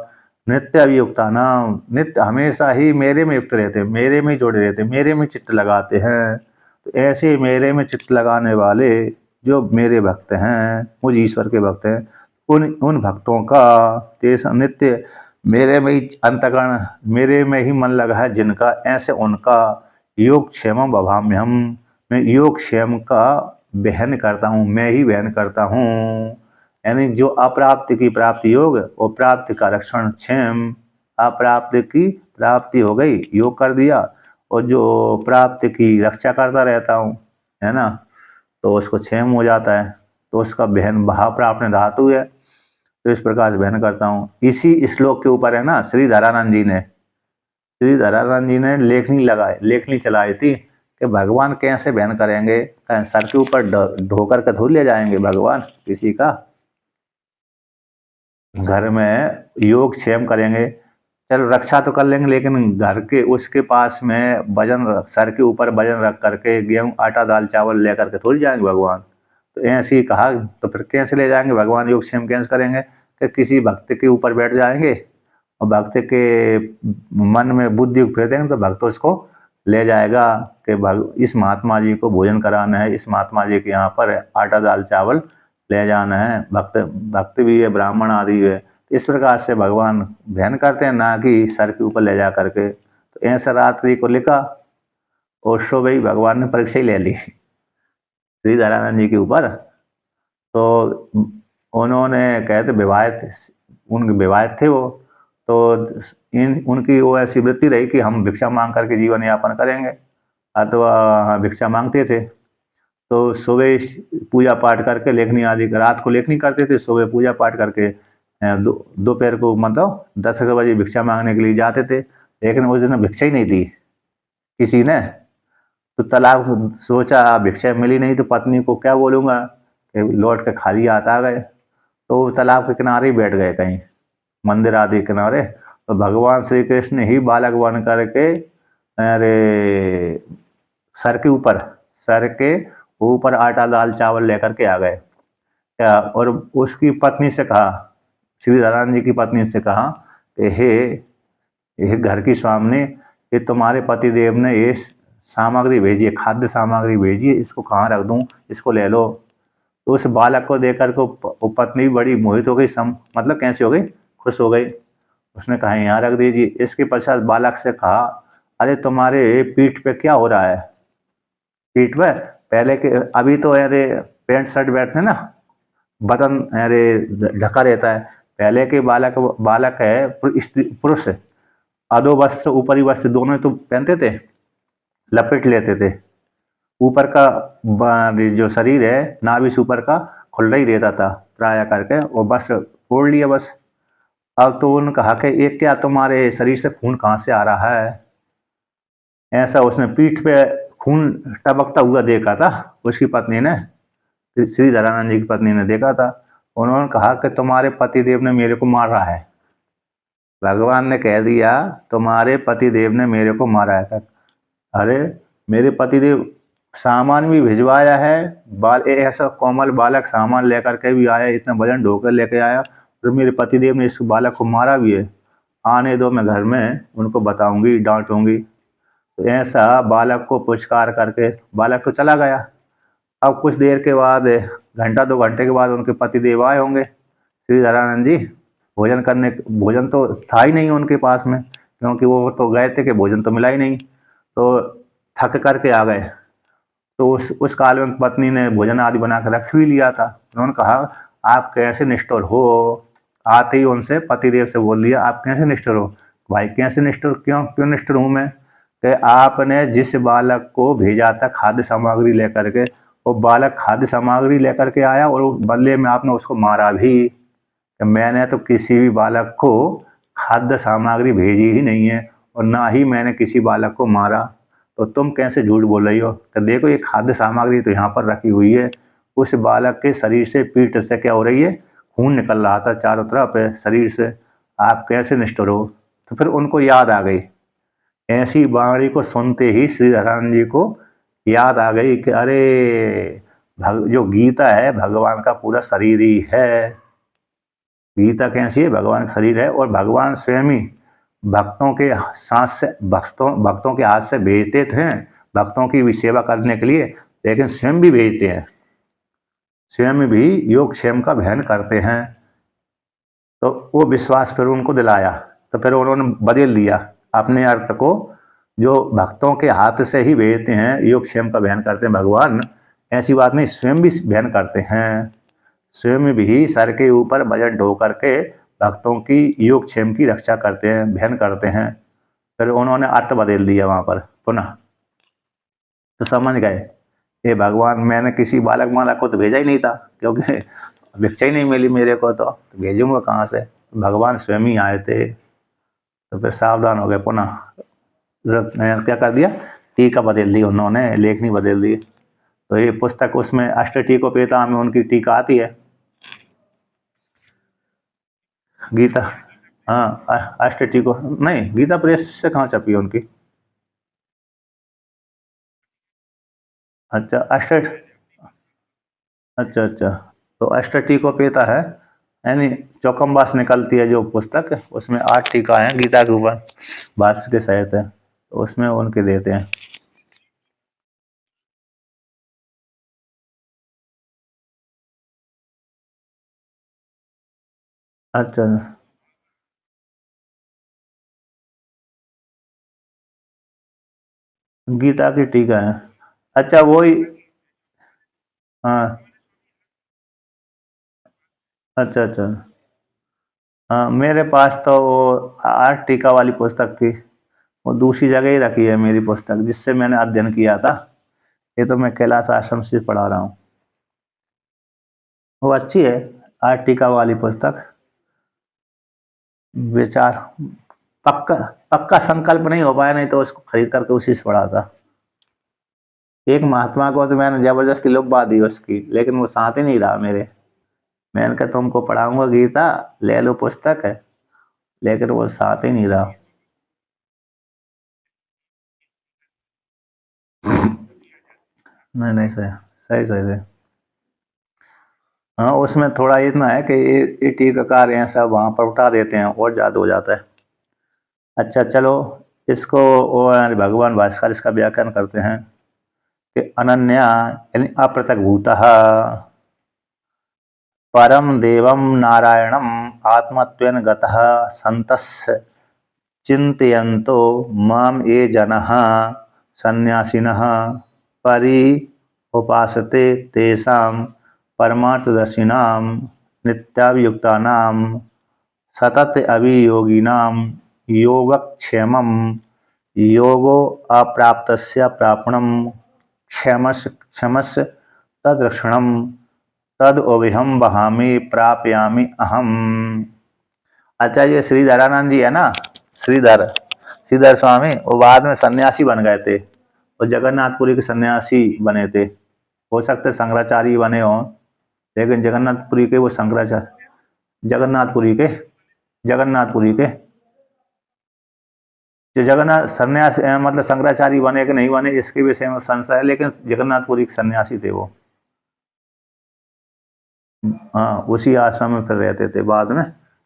Speaker 1: नित्य अभियुक्ता नाम, नित्य हमेशा ही मेरे में युक्त रहते, मेरे में जुड़े रहते, मेरे में चित्त लगाते हैं। तो ऐसे मेरे में चित्त लगाने वाले जो मेरे भक्त हैं, मुझ ईश्वर के भक्त हैं, उन भक्तों का, तेसा नित्य मेरे में ही अंतकरण, मेरे में ही मन लगा है जिनका, ऐसे उनका योग क्षेम भवाम्य हम, मैं योग क्षेम का वहन करता हूँ, मैं ही वहन करता हूँ। यानी जो अप्राप्ति की प्राप्ति योग, वो प्राप्ति का रक्षण क्षेम, अप्राप्ति की प्राप्ति हो गई, योग कर दिया, और जो प्राप्ति की रक्षा करता रहता हूँ, है ना, तो उसको क्षेम हो जाता है। तो उसका बहन भाव प्राप्त धातु है, तो इस प्रकार से बहन करता हूँ। इसी श्लोक के ऊपर है ना, श्री धरानंद जी ने लेखनी चलाई थी कि भगवान कैसे बहन करेंगे, सर के ऊपर ढोकर के थोड़ी ले जाएंगे भगवान किसी का। घर में योग क्षेम करेंगे, चलो रक्षा तो कर लेंगे, लेकिन घर के उसके पास में सर के ऊपर वजन रख करके गेहूं आटा दाल चावल लेकर के थोड़ी जाएंगे भगवान। तो ऐसे ही कहा, तो फिर कैसे ले जाएंगे भगवान, योग क्षेम कैसे करेंगे? कि किसी भक्त के ऊपर बैठ जाएंगे और भक्त के मन में बुद्धि फेर देंगे, तो भक्त उसको ले जाएगा कि इस महात्मा जी को भोजन कराना है, इस महात्मा जी के यहाँ पर आटा दाल चावल ले जाना है। भक्त भी है, ब्राह्मण आदि है। इस प्रकार से भगवान ध्यान करते हैं, ना कि सर के ऊपर ले जा करके। तो ऐसा रात्रि को लिखा और सो भाई भगवान ने परीक्षा ही ले ली श्री दयानंद जी के ऊपर। तो उन्होंने कहते विवाहित, उनके विवाहित थे वो, तो उनकी वो ऐसी वृत्ति रही कि हम भिक्षा मांग करके जीवन यापन करेंगे, अथवा भिक्षा मांगते थे। तो सुबह पूजा पाठ करके लेखनी आदि, रात को लेखनी करते थे, सुबह पूजा पाठ करके दोपहर को मतलब 10 बजे भिक्षा मांगने के लिए जाते थे। लेकिन उस दिन भिक्षा ही नहीं दी किसी ने। तो तालाब सोचा भिक्षा मिली नहीं तो पत्नी को क्या बोलूँगा कि लौट के खाली हाथ आ गए। तो तालाब के किनारे ही बैठ गए कहीं मंदिर आदि किनारे। तो भगवान श्री कृष्ण ही बालक बन करके अरे सर के ऊपर आटा दाल चावल लेकर के आ गए क्या। और उसकी पत्नी से कहा, श्री धरानंद जी की पत्नी से कहा कि हे घर की स्वामिनी, ये तुम्हारे पति देव ने ये सामग्री भेजी है, खाद्य सामग्री भेजी है, इसको कहाँ रख दूं, इसको ले लो। तो उस बालक को देखकर को पत्नी बड़ी मोहित हो गई, मतलब कैसे हो गई, खुश हो गई। उसने कहा यहाँ रख दीजिए। इसके पश्चात बालक से कहा, अरे तुम्हारे पीठ पे क्या हो रहा है? पीठ पे पहले के, अभी तो अरे पैंट शर्ट बैठते ना, बदन अरे ढका रहता है। पहले के बालक है पुरुष, अधो वस्त्र ऊपरी वस्त्र दोनों तो पहनते थे, लपेट लेते थे। ऊपर का जो शरीर है नाभि से ऊपर का खुला ही रहता था प्राय करके, और वस्त्र ओढ़ लिया बस। अब तो उन्होंने कहा कि ये क्या, तुम्हारे शरीर से खून कहाँ से आ रहा है? ऐसा उसने पीठ पे खून टपकता हुआ देखा था, उसकी पत्नी ने, श्री धरानंद जी की पत्नी ने देखा था। उन्होंने कहा कि तुम्हारे पतिदेव ने मेरे को मारा है। भगवान ने कह दिया तुम्हारे पतिदेव ने मेरे को मारा है। अरे मेरे पतिदेव सामान भी भिजवाया है, ऐसा कोमल बालक सामान लेकर के भी आया, इतना वजन ढोकर लेके आया, तो मेरे पतिदेव ने इस बालक को मारा भी है। आने दो, मैं घर में उनको बताऊंगी, डांटूंगी। तो ऐसा बालक को पुचकार करके बालक तो चला गया। अब कुछ देर के बाद, घंटा 2 घंटे के बाद उनके पतिदेव आए होंगे श्री धरानंद जी भोजन करने। भोजन तो था ही नहीं उनके पास में, क्योंकि वो तो गए थे कि भोजन तो मिला ही नहीं, तो थक करके आ गए। तो उस काल में पत्नी ने भोजन आदि बना कर रख भी लिया था। उन्होंने कहा आप कैसे निष्ठुर हो? आते ही उनसे पतिदेव से बोल दिया, आप कैसे निष्ठुर हो? भाई कैसे निष्ठुर, क्यों निष्ठुर हूँ मैं? कि आपने जिस बालक को भेजा था खाद्य सामग्री लेकर के, वो बालक खाद्य सामग्री लेकर के आया और बदले में आपने उसको मारा भी। मैंने तो किसी भी बालक को खाद्य सामग्री भेजी ही नहीं है, और ना ही मैंने किसी बालक को मारा। तो तुम कैसे झूठ बोल रही हो? तो देखो ये खाद्य सामग्री तो यहाँ पर रखी हुई है। उस बालक के शरीर से, पीठ से क्या हो रही है, खून निकल रहा था चारों तरफ है शरीर से। आप कैसे निष्ठुर हो? तो फिर उनको याद आ गई। ऐसी वाणी को सुनते ही श्री धरानंद जी को याद आ गई कि अरे जो गीता है भगवान का पूरा शरीर ही है। गीता कैसी है, भगवान का शरीर है, और भगवान स्वयं ही भक्तों के साथ से भक्तों के हाथ से भेजते थे भक्तों की भी सेवा करने के लिए, लेकिन स्वयं भी भेजते हैं, स्वयं भी योग क्षेम का अध्ययन करते हैं। तो वो विश्वास फिर उनको दिलाया, तो फिर उन्होंने बदल दिया अपने अर्थ को। जो भक्तों के हाथ से ही भेजते हैं, योग क्षेम का अध्ययन करते हैं भगवान, ऐसी बात नहीं, स्वयं भी अध्ययन करते हैं। स्वयं भी सर के ऊपर वजन ढो करके भक्तों की योग क्षेम की रक्षा करते हैं, अध्ययन करते हैं। फिर उन्होंने अर्थ बदल दिया वहाँ पर। पुनः। तो समझ गए, हे भगवान, मैंने किसी बालक माला को तो भेजा ही नहीं था, क्योंकि भिक्षा ही नहीं मिली मेरे को, तो भेजूंगा कहाँ से। भगवान स्वयं ही आए थे। तो फिर सावधान हो गए पुनः। क्या कर दिया, टीका बदल दी उन्होंने, लेखनी बदल दी। तो ये पुस्तक उसमें अष्ट टीकोपेता में उनकी टीका आती है, गीता। हाँ, अष्ट टीको नहीं, गीता प्रेस से कहाँ छपी है उनकी। अच्छा, अष्ट, अच्छा अच्छा। तो अष्ट टीकोपेता है, यानी चौकम्बा से निकलती है जो पुस्तक, उसमें 8 टीका है गीता के ऊपर, भाष्य के सहित है, तो उसमें उनके देते हैं। अच्छा, गीता की टीका है। अच्छा, वही। हाँ, अच्छा अच्छा। हाँ, मेरे पास तो वो 8 टीका वाली पुस्तक थी, वो दूसरी जगह ही रखी है मेरी पुस्तक, जिससे मैंने अध्ययन किया था। ये तो मैं कैलाश आश्रम से पढ़ा रहा हूँ। वो अच्छी है, 8 टीका वाली पुस्तक। विचार, पक्का, पक्का संकल्प नहीं हो पाया, नहीं तो उसको खरीद करके उसी से पढ़ा था। एक महात्मा को तो मैंने जबरदस्ती लुभा दी उसकी, लेकिन वो साथ ही नहीं रहा मेरे। मैंने कहा तुमको पढ़ाऊंगा गीता, ले लो पुस्तक है, लेकिन वो साथ ही नहीं रहा। नहीं नहीं, सही सही सही सही। हाँ, उसमें थोड़ा इतना है कि ये टीकाकार हैं सब वहाँ पर उठा देते हैं और ज़्यादा हो जाता है। अच्छा चलो, इसको और भगवान भास्कर इसका व्याख्यान करते हैं कि अनन्या यानी अपृथक भूतः परम देवम नारायणम आत्मत्वेन गतः संतस्य चिन्तयन्तो माम ये जनः सन्यासिनः परि उपासते तेषां परमार्थदर्शिनां नित्याभियुक्तानां सतत अभियोगिनां योगक्षेमं योगो अप्राप्तस्य प्रापणं क्षमस्य तद्रक्षणं तदोभिहम बहामि प्रापयामि अहम। अच्छा, ये श्रीधरानंद जी है ना, श्रीधर, श्रीधर स्वामी, वो बाद में सन्यासी बन गए थे, वो जगन्नाथपुरी के सन्यासी बने थे। हो सकते शंकराचार्य बने हों, लेकिन जगन्नाथपुरी के वो शंकराचार्य, जगन्नाथपुरी के, जगन्नाथपुरी के जो जगन्नाथ सन्यासी मतलब शंकराचार्य बने कि नहीं बने इसके विषय में संशय है, लेकिन जगन्नाथपुरी के सन्यासी थे वो। हाँ, उसी आश्रम में फिर रहते थे, बाद में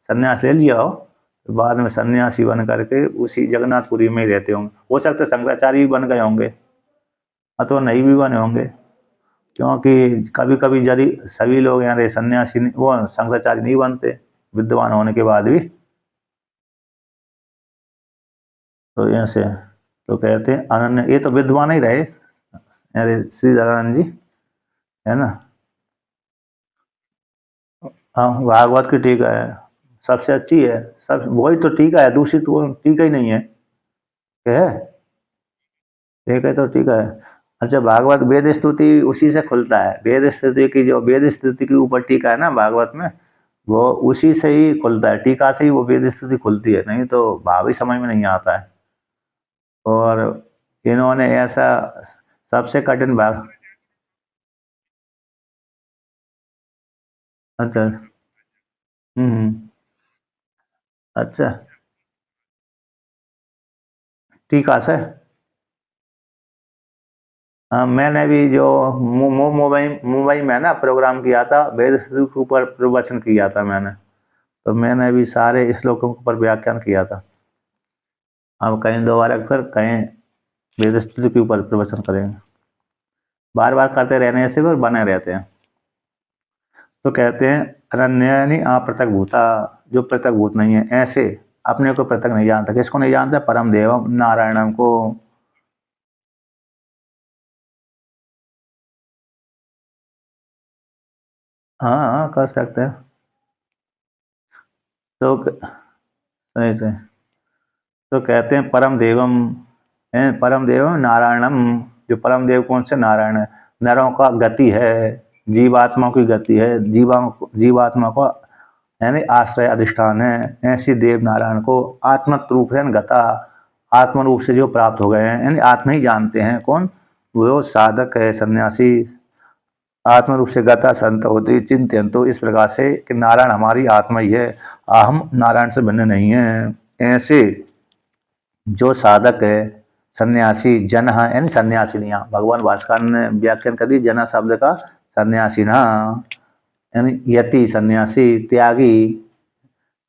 Speaker 1: सन्यास ले लिया हो, तो बाद में सन्यासी बन करके उसी जगन्नाथपुरी में ही रहते होंगे। हो सकता है शंकराचार्य भी बन गए होंगे, अथवा नहीं भी बने होंगे, क्योंकि कभी कभी यदि सभी लोग यहाँ रहे सन्यासी वो शंकराचार्य नहीं बनते विद्वान होने के बाद भी। तो ऐसे, तो कहते हैं अनन्य, ये तो विद्वान ही रहे अरे श्री दयानंद जी, है ना। हाँ, भागवत की टीका है, सबसे अच्छी है, सब वही तो टीका है, दूसरी तो टीका ही नहीं है, क्या है, एक है तो टीका है। अच्छा, भागवत वेद स्तुति उसी से खुलता है, वेद स्तुति की जो वेद स्तुति के ऊपर टीका है ना भागवत में, वो उसी से ही खुलता है, टीका से ही वो वेद स्तुति खुलती है, नहीं तो भाव ही समझ में नहीं आता है। और इन्होंने ऐसा सबसे कठिन भाग। अच्छा, अच्छा, टीका से। हाँ, मैंने भी जो मुंबई मुंबई में ना प्रोग्राम किया था, वेद स्तुति के ऊपर प्रवचन किया था मैंने, तो मैंने भी सारे श्लोकों के ऊपर व्याख्यान किया था। अब कहीं दोबारा फिर कहीं वेद स्तुति के ऊपर प्रवचन करेंगे, बार बार करते रहने से फिर बने रहते हैं। तो कहते हैं अनन्य यानी अपृथक भूता, जो पृथक भूत नहीं है, ऐसे अपने को पृथक नहीं जानता, किसको नहीं जानता, परम देवम नारायणम को। हाँ हाँ, कर सकते हैं। तो सही से, तो कहते हैं परम देवम, परम देव नारायणम, जो परम देव कौन से? नारायण है। नरों का गति है, जीवात्मा की गति है, जीवात्मा को यानी आश्रय अधिष्ठान है। ऐसी देव नारायण को आत्मत रूप है गता, आत्म रूप से जो प्राप्त हो गए हैं, यानी आत्मा ही जानते हैं। कौन? वो साधक है, सन्यासी। आत्म रूप से गता संत होती चिंतन, तो इस प्रकार से कि नारायण हमारी आत्मा ही है, हम नारायण से भिन्न नहीं है। ऐसे जो साधक है, सन्यासी जन यानी सन्यासिनियां, भगवान भास्कर ने व्याख्यान कर दी जना शब्द का, सन्यासी ना यानी यति सन्यासी त्यागी,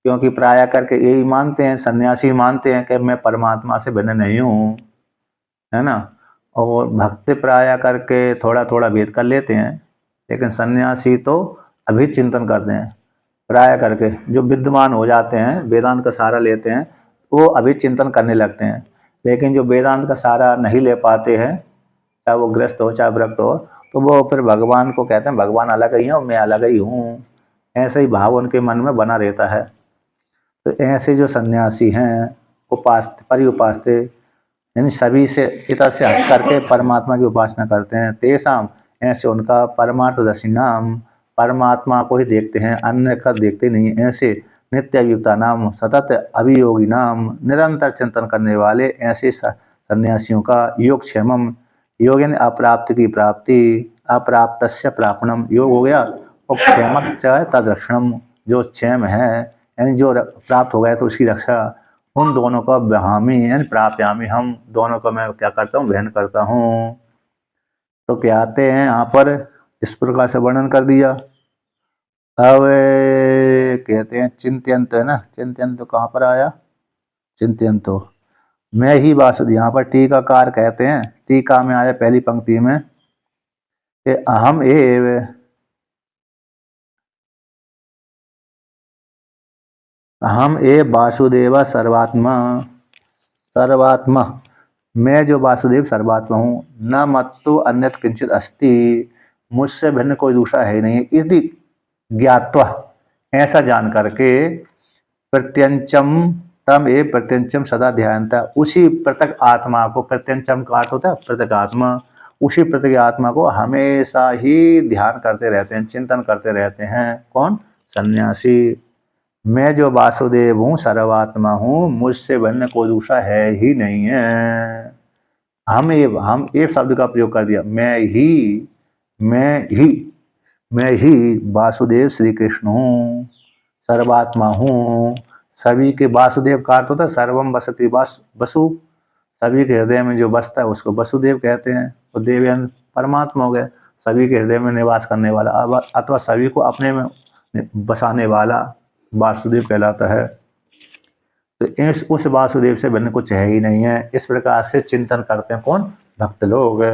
Speaker 1: क्योंकि प्राय करके यही मानते हैं, सन्यासी मानते हैं कि मैं परमात्मा से भिन्न नहीं हूँ, है ना। और भक्त प्राय करके थोड़ा थोड़ा भेद कर लेते हैं, लेकिन सन्यासी तो अभी चिंतन करते हैं। प्राय करके जो विद्वान हो जाते हैं, वेदांत का सहारा लेते हैं, वो अभी चिंतन करने लगते हैं। लेकिन जो वेदांत का सहारा नहीं ले पाते हैं, चाहे वो गृहस्थ हो चाहे व्रत हो, तो वो फिर भगवान को कहते हैं भगवान अलग ही है और मैं अलग ही हूँ, ऐसा ही भाव उनके मन में बना रहता है। तो ऐसे जो सन्यासी हैं, उपास परिउपास्ते, यानी सभी से इतर से हट करके परमात्मा की उपासना करते हैं, तेसाम ऐसे उनका परमार्थदर्शी नाम, परमात्मा को ही देखते हैं, अन्य का देखते नहीं। ऐसे नित्य अभियुक्ता नाम, सतत अभियोगी नाम, निरंतर चिंतन करने वाले ऐसे सन्यासियों का योग क्षेमम, योग यानी अप्राप्त की प्राप्ति, अप्राप्तस्य प्रापणम योग हो गया, और क्षेमक तदरक्षणम, जो क्षेम है यानी जो प्राप्त हो गया तो उसकी रक्षा, उन दोनों का ब्रह्मी यानी प्राप्यामी, हम दोनों का मैं क्या करता हूँ? वहन करता हूँ। तो क्या आते हैं यहाँ पर इस प्रकार से वर्णन कर दिया। अब कहते हैं चिंत्यंत, है ना, चिंत्यंत तो कहाँ पर आया? चिंत्यंत तो मैं ही वासुदेव, यहाँ पर टीकाकार कहते हैं, टीका में आया पहली पंक्ति में कि अहम एव, अहम एव वासुदेव सर्वात्मा, सर्वात्मा मैं जो वासुदेव सर्वात्मा हूँ, न मत्तो अन्यत किंचित अस्ति, मुझसे भिन्न कोई दूसरा है नहीं। यदि ज्ञात्वा ऐसा जान करके, प्रत्यंचम तम ए प्रत्यंचम सदा ध्यानता, उसी पृथक आत्मा को, प्रत्यंचम का अर्थ होता है पृथक आत्मा, उसी पृथक आत्मा को हमेशा ही ध्यान करते रहते हैं, चिंतन करते रहते हैं। कौन? सन्यासी। मैं जो वासुदेव हूँ, सर्वात्मा हूँ, मुझसे भिन्न कोई दूसरा है ही नहीं है। हम एक शब्द का प्रयोग कर दिया, मैं ही मैं ही वासुदेव श्री कृष्ण हूँ, सर्वात्मा हूँ। सभी के वासुदेव का अर्थ होता है सर्वम वसति वसु, सभी के हृदय में जो बसता है उसको वसुदेव कहते हैं, और देवयन परमात्मा हो गए, सभी के हृदय में निवास करने वाला, अथवा सभी को अपने में बसाने वाला वासुदेव कहलाता है। तो उस वासुदेव से भिन्न कुछ है ही नहीं है। इस प्रकार से चिंतन करते हैं कौन? भक्त लोग।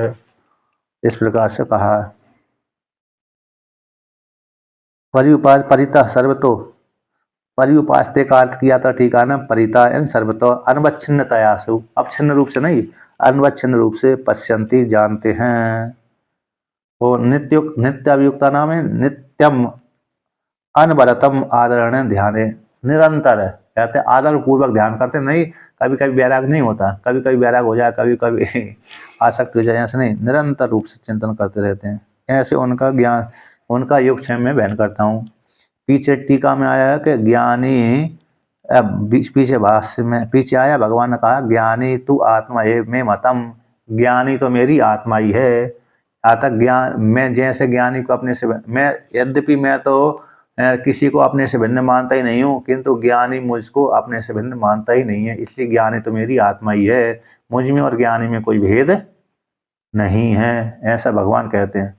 Speaker 1: इस प्रकार से कहा। परिउपास परिता सर्वतो, परिउपास्ते का अर्थ किया था ठीक है ना, परिता एन सर्वतो अनवच्छिन्नतया से, अवच्छिन्न रूप से नहीं, अनवच्छिन्न रूप से पश्यंती जानते हैं। वो नित्य अभियुक्ता नाम है, नित्यम अनवरतम आदरण ध्यान, निरंतर है, कहते आदर पूर्वक ध्यान करते नहीं, कभी कभी वैराग नहीं होता, कभी कभी वैराग हो जाए, कभी कभी आसक्त हो जाए, ऐसे नहीं, निरंतर रूप से चिंतन करते रहते हैं। ऐसे उनका ज्ञान, उनका योग क्षेम में बहन करता हूँ। पीछे टीका में आया है कि ज्ञानी, पीछे भाष्य में पीछे आया, भगवान ने कहा ज्ञानी तू आत्मा है मैं मतम, ज्ञानी तो मेरी आत्मा ही है। आता ज्ञान, मैं जैसे ज्ञानी को अपने से, मैं यद्यपि मैं तो किसी को अपने से भिन्न मानता ही नहीं हूँ, किंतु ज्ञानी मुझको अपने से भिन्न मानता ही नहीं है, इसलिए ज्ञानी तो मेरी आत्मा ही है, मुझ में और ज्ञानी में कोई भेद नहीं है, ऐसा भगवान कहते हैं।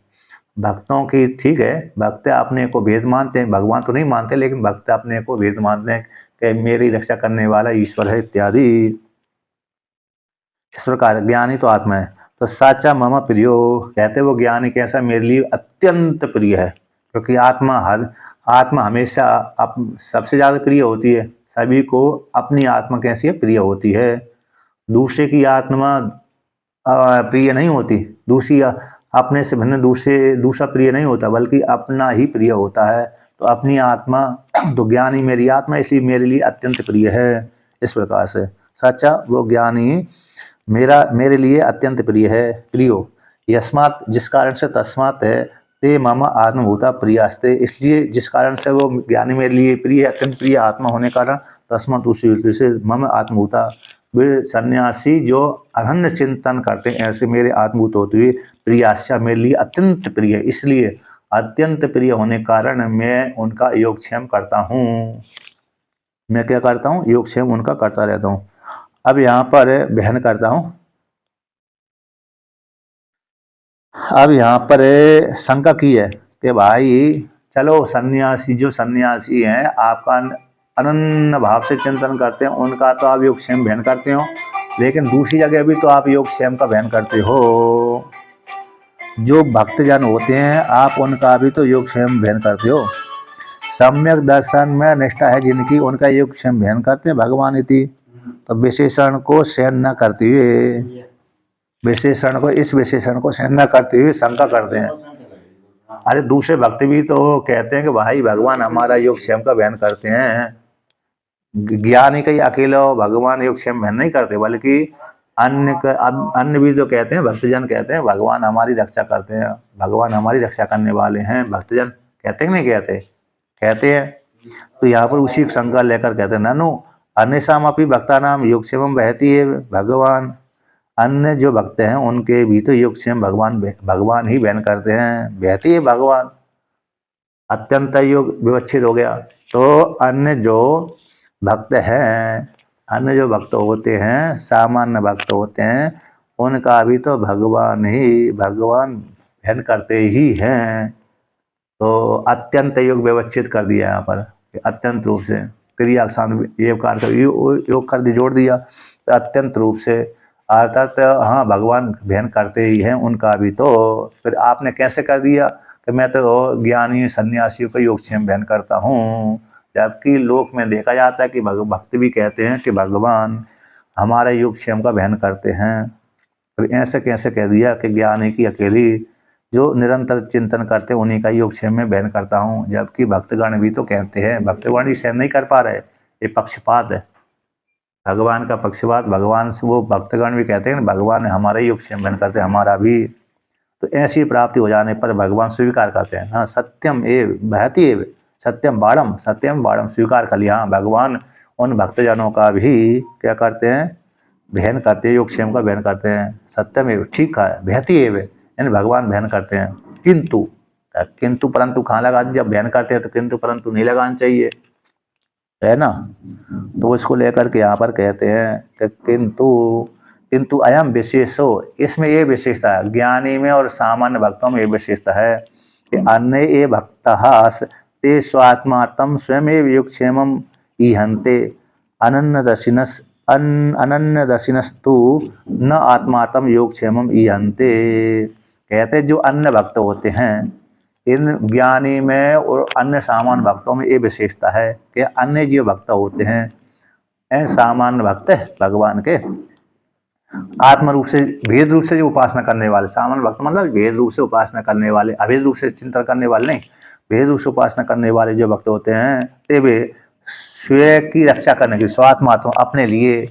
Speaker 1: भक्तों की ठीक है, भक्त अपने को भेद मानते हैं, भगवान तो नहीं मानते, लेकिन भक्त अपने को भेद मानते हैं कि मेरी रक्षा करने वाला ईश्वर है इत्यादि। इस प्रकार ज्ञानी तो आत्मा है। तो साचा मम प्रियो, कहते वो ज्ञानी कैसा? मेरे लिए अत्यंत प्रिय है, क्योंकि आत्मा हमेशा सबसे ज्यादा प्रिय होती है। सभी को अपनी आत्मा कैसी है? प्रिय होती है। दूसरे की आत्मा प्रिय नहीं होती, दूसरी अपने से भिन्न दूसरा प्रिय नहीं होता, बल्कि अपना ही प्रिय होता है। तो अपनी आत्मा, तो ज्ञानी मेरी आत्मा, इसलिए मेरे लिए अत्यंत प्रिय है। इस प्रकार से सच्चा वो ज्ञानी मेरे लिए अत्यंत प्रिय है। प्रियो यस्मात् जिस कारण से, तस्मात् है, ते मम आत्मभूता प्रियास्ते इसलिए जिस कारण से वो ज्ञानी मेरे लिए प्रिय, अत्यंत प्रिय आत्मा होने के कारण, तस्मात् उसी रीति से मम आत्मभूता, वे सन्यासी जो अनन्य चिंतन करते हैं ऐसे मेरे आत्मभूत होते हुए, प्रियास्या मेरे लिए अत्यंत प्रिय है, इसलिए अत्यंत प्रिय होने के कारण मैं उनका योगक्षेम करता हूँ। मैं क्या करता हूँ? योगक्षेम उनका करता रहता हूँ। अब यहाँ पर बहन करता हूँ। अब यहाँ पर शंका की है कि भाई चलो सन्यासी जो सन्यासी हैं आपका अनन्य भाव से चिंतन करते हैं उनका तो आप योगक्षेम बहन करते हो, लेकिन दूसरी जगह भी तो आप योगक्षेम का बहन करते हो। जो भक्तजन होते हैं आप उनका भी तो योगक्षेम बहन करते हो। सम्यक दर्शन में निष्ठा है जिनकी, उनका योगक्षेम बहन करते हैं भगवान इति। तो विशेषण को सहन न करते हुए, विशेषण को, इस विशेषण को सहन न करते हुए शंका करते हैं। अरे दूसरे भक्त भी तो कहते हैं कि भाई भगवान हमारा योगक्षेम का बहन करते हैं। ज्ञान ही कहीं अकेला भगवान योगक्षेम बहन नहीं करते, बल्कि अन्य भी तो कहते हैं, भक्तजन कहते हैं भगवान हमारी रक्षा करते हैं, भगवान हमारी रक्षा करने वाले हैं। भक्तजन कहते हैं कि नहीं कहते? कहते हैं। तो यहाँ पर उसी शंका लेकर कहते हैं ननु अन्यसाम अपनी भक्ता नाम योगक्षेम बहती है भगवान, अन्य जो भक्त हैं उनके भी तो योगक्षेम भगवान ही बहन करते हैं, बहती है भगवान। अत्यंत योग विवच्छित हो गया। तो अन्य जो भक्त हैं, अन्य जो भक्त होते हैं, सामान्य भक्त होते हैं, उनका भी तो भगवान बहन करते ही हैं। तो अत्यंत योग व्यवस्थित कर दिया यहाँ पर, अत्यंत रूप से क्रिया योग कर दी, जोड़ दिया। तो अत्यंत रूप से अर्थात हाँ भगवान बहन करते ही हैं उनका भी। तो फिर आपने कैसे कर दिया कि मैं तो ज्ञानी सन्यासियों का योगक्षेम बहन करता हूँ, जबकि लोक में देखा जाता है कि भक्त भी कहते हैं कि भगवान हमारे योगक्षेम का बहन करते हैं। फिर ऐसे कैसे कह दिया कि ज्ञानी की अकेली जो निरंतर चिंतन करते हैं उन्हीं का योगक्षेम में बहन करता हूँ, जबकि भक्तगण भी तो कहते हैं, भक्तगण ही सहन नहीं कर पा रहे, ये पक्षपात है भगवान का पक्षपात। भगवान से वो भक्तगण भी कहते हैं भगवान हमारा ही योगक्षेम बहन करते हैं, हमारा भी। तो ऐसी प्राप्ति हो जाने पर भगवान स्वीकार करते हैं। हाँ सत्यम एव बहती एव सत्यम बाड़म स्वीकार कर लिया। हाँ भगवान उन भक्तजनों का भी क्या करते हैं? बहन करते हैं, योगक्षेम का बहन करते हैं। सत्यम एव ठीक है, बहती एव यानी भगवान बहन करते हैं। किंतु परंतु कहाँ लगा दी? जब बहन करते हैं तो किंतु परंतु नहीं लगाना चाहिए, है ना। तो इसको लेकर के यहाँ पर कहते हैं कि किंतु अयम विशेषो, इसमें ये विशेषता है ज्ञानी में और सामान्य भक्तों में ये विशेषता है कि अन्य ये भक्तः ते स्वात्मार्थम स्वयं योगक्षेमम ईहन्ते अनन्य दर्शिनस्तु न आत्मार्थम योगक्षेमम ईहन्ते। कहते जो अन्य भक्त होते हैं, इन ज्ञानी में और अन्य सामान्य भक्तों में ये विशेषता है कि अन्य जो भक्त होते हैं सामान्य भक्त भगवान के आत्म रूप से, भेद रूप से जो उपासना करने वाले, सामान्य भक्त मतलब भेद रूप से उपासना करने वाले, अभेद रूप से चिंतन करने वाले नहीं, भेद रूप से उपासना करने वाले जो भक्त होते हैं ते वे स्वयं की रक्षा करने के लिए, स्वात्मात्मा अपने लिए,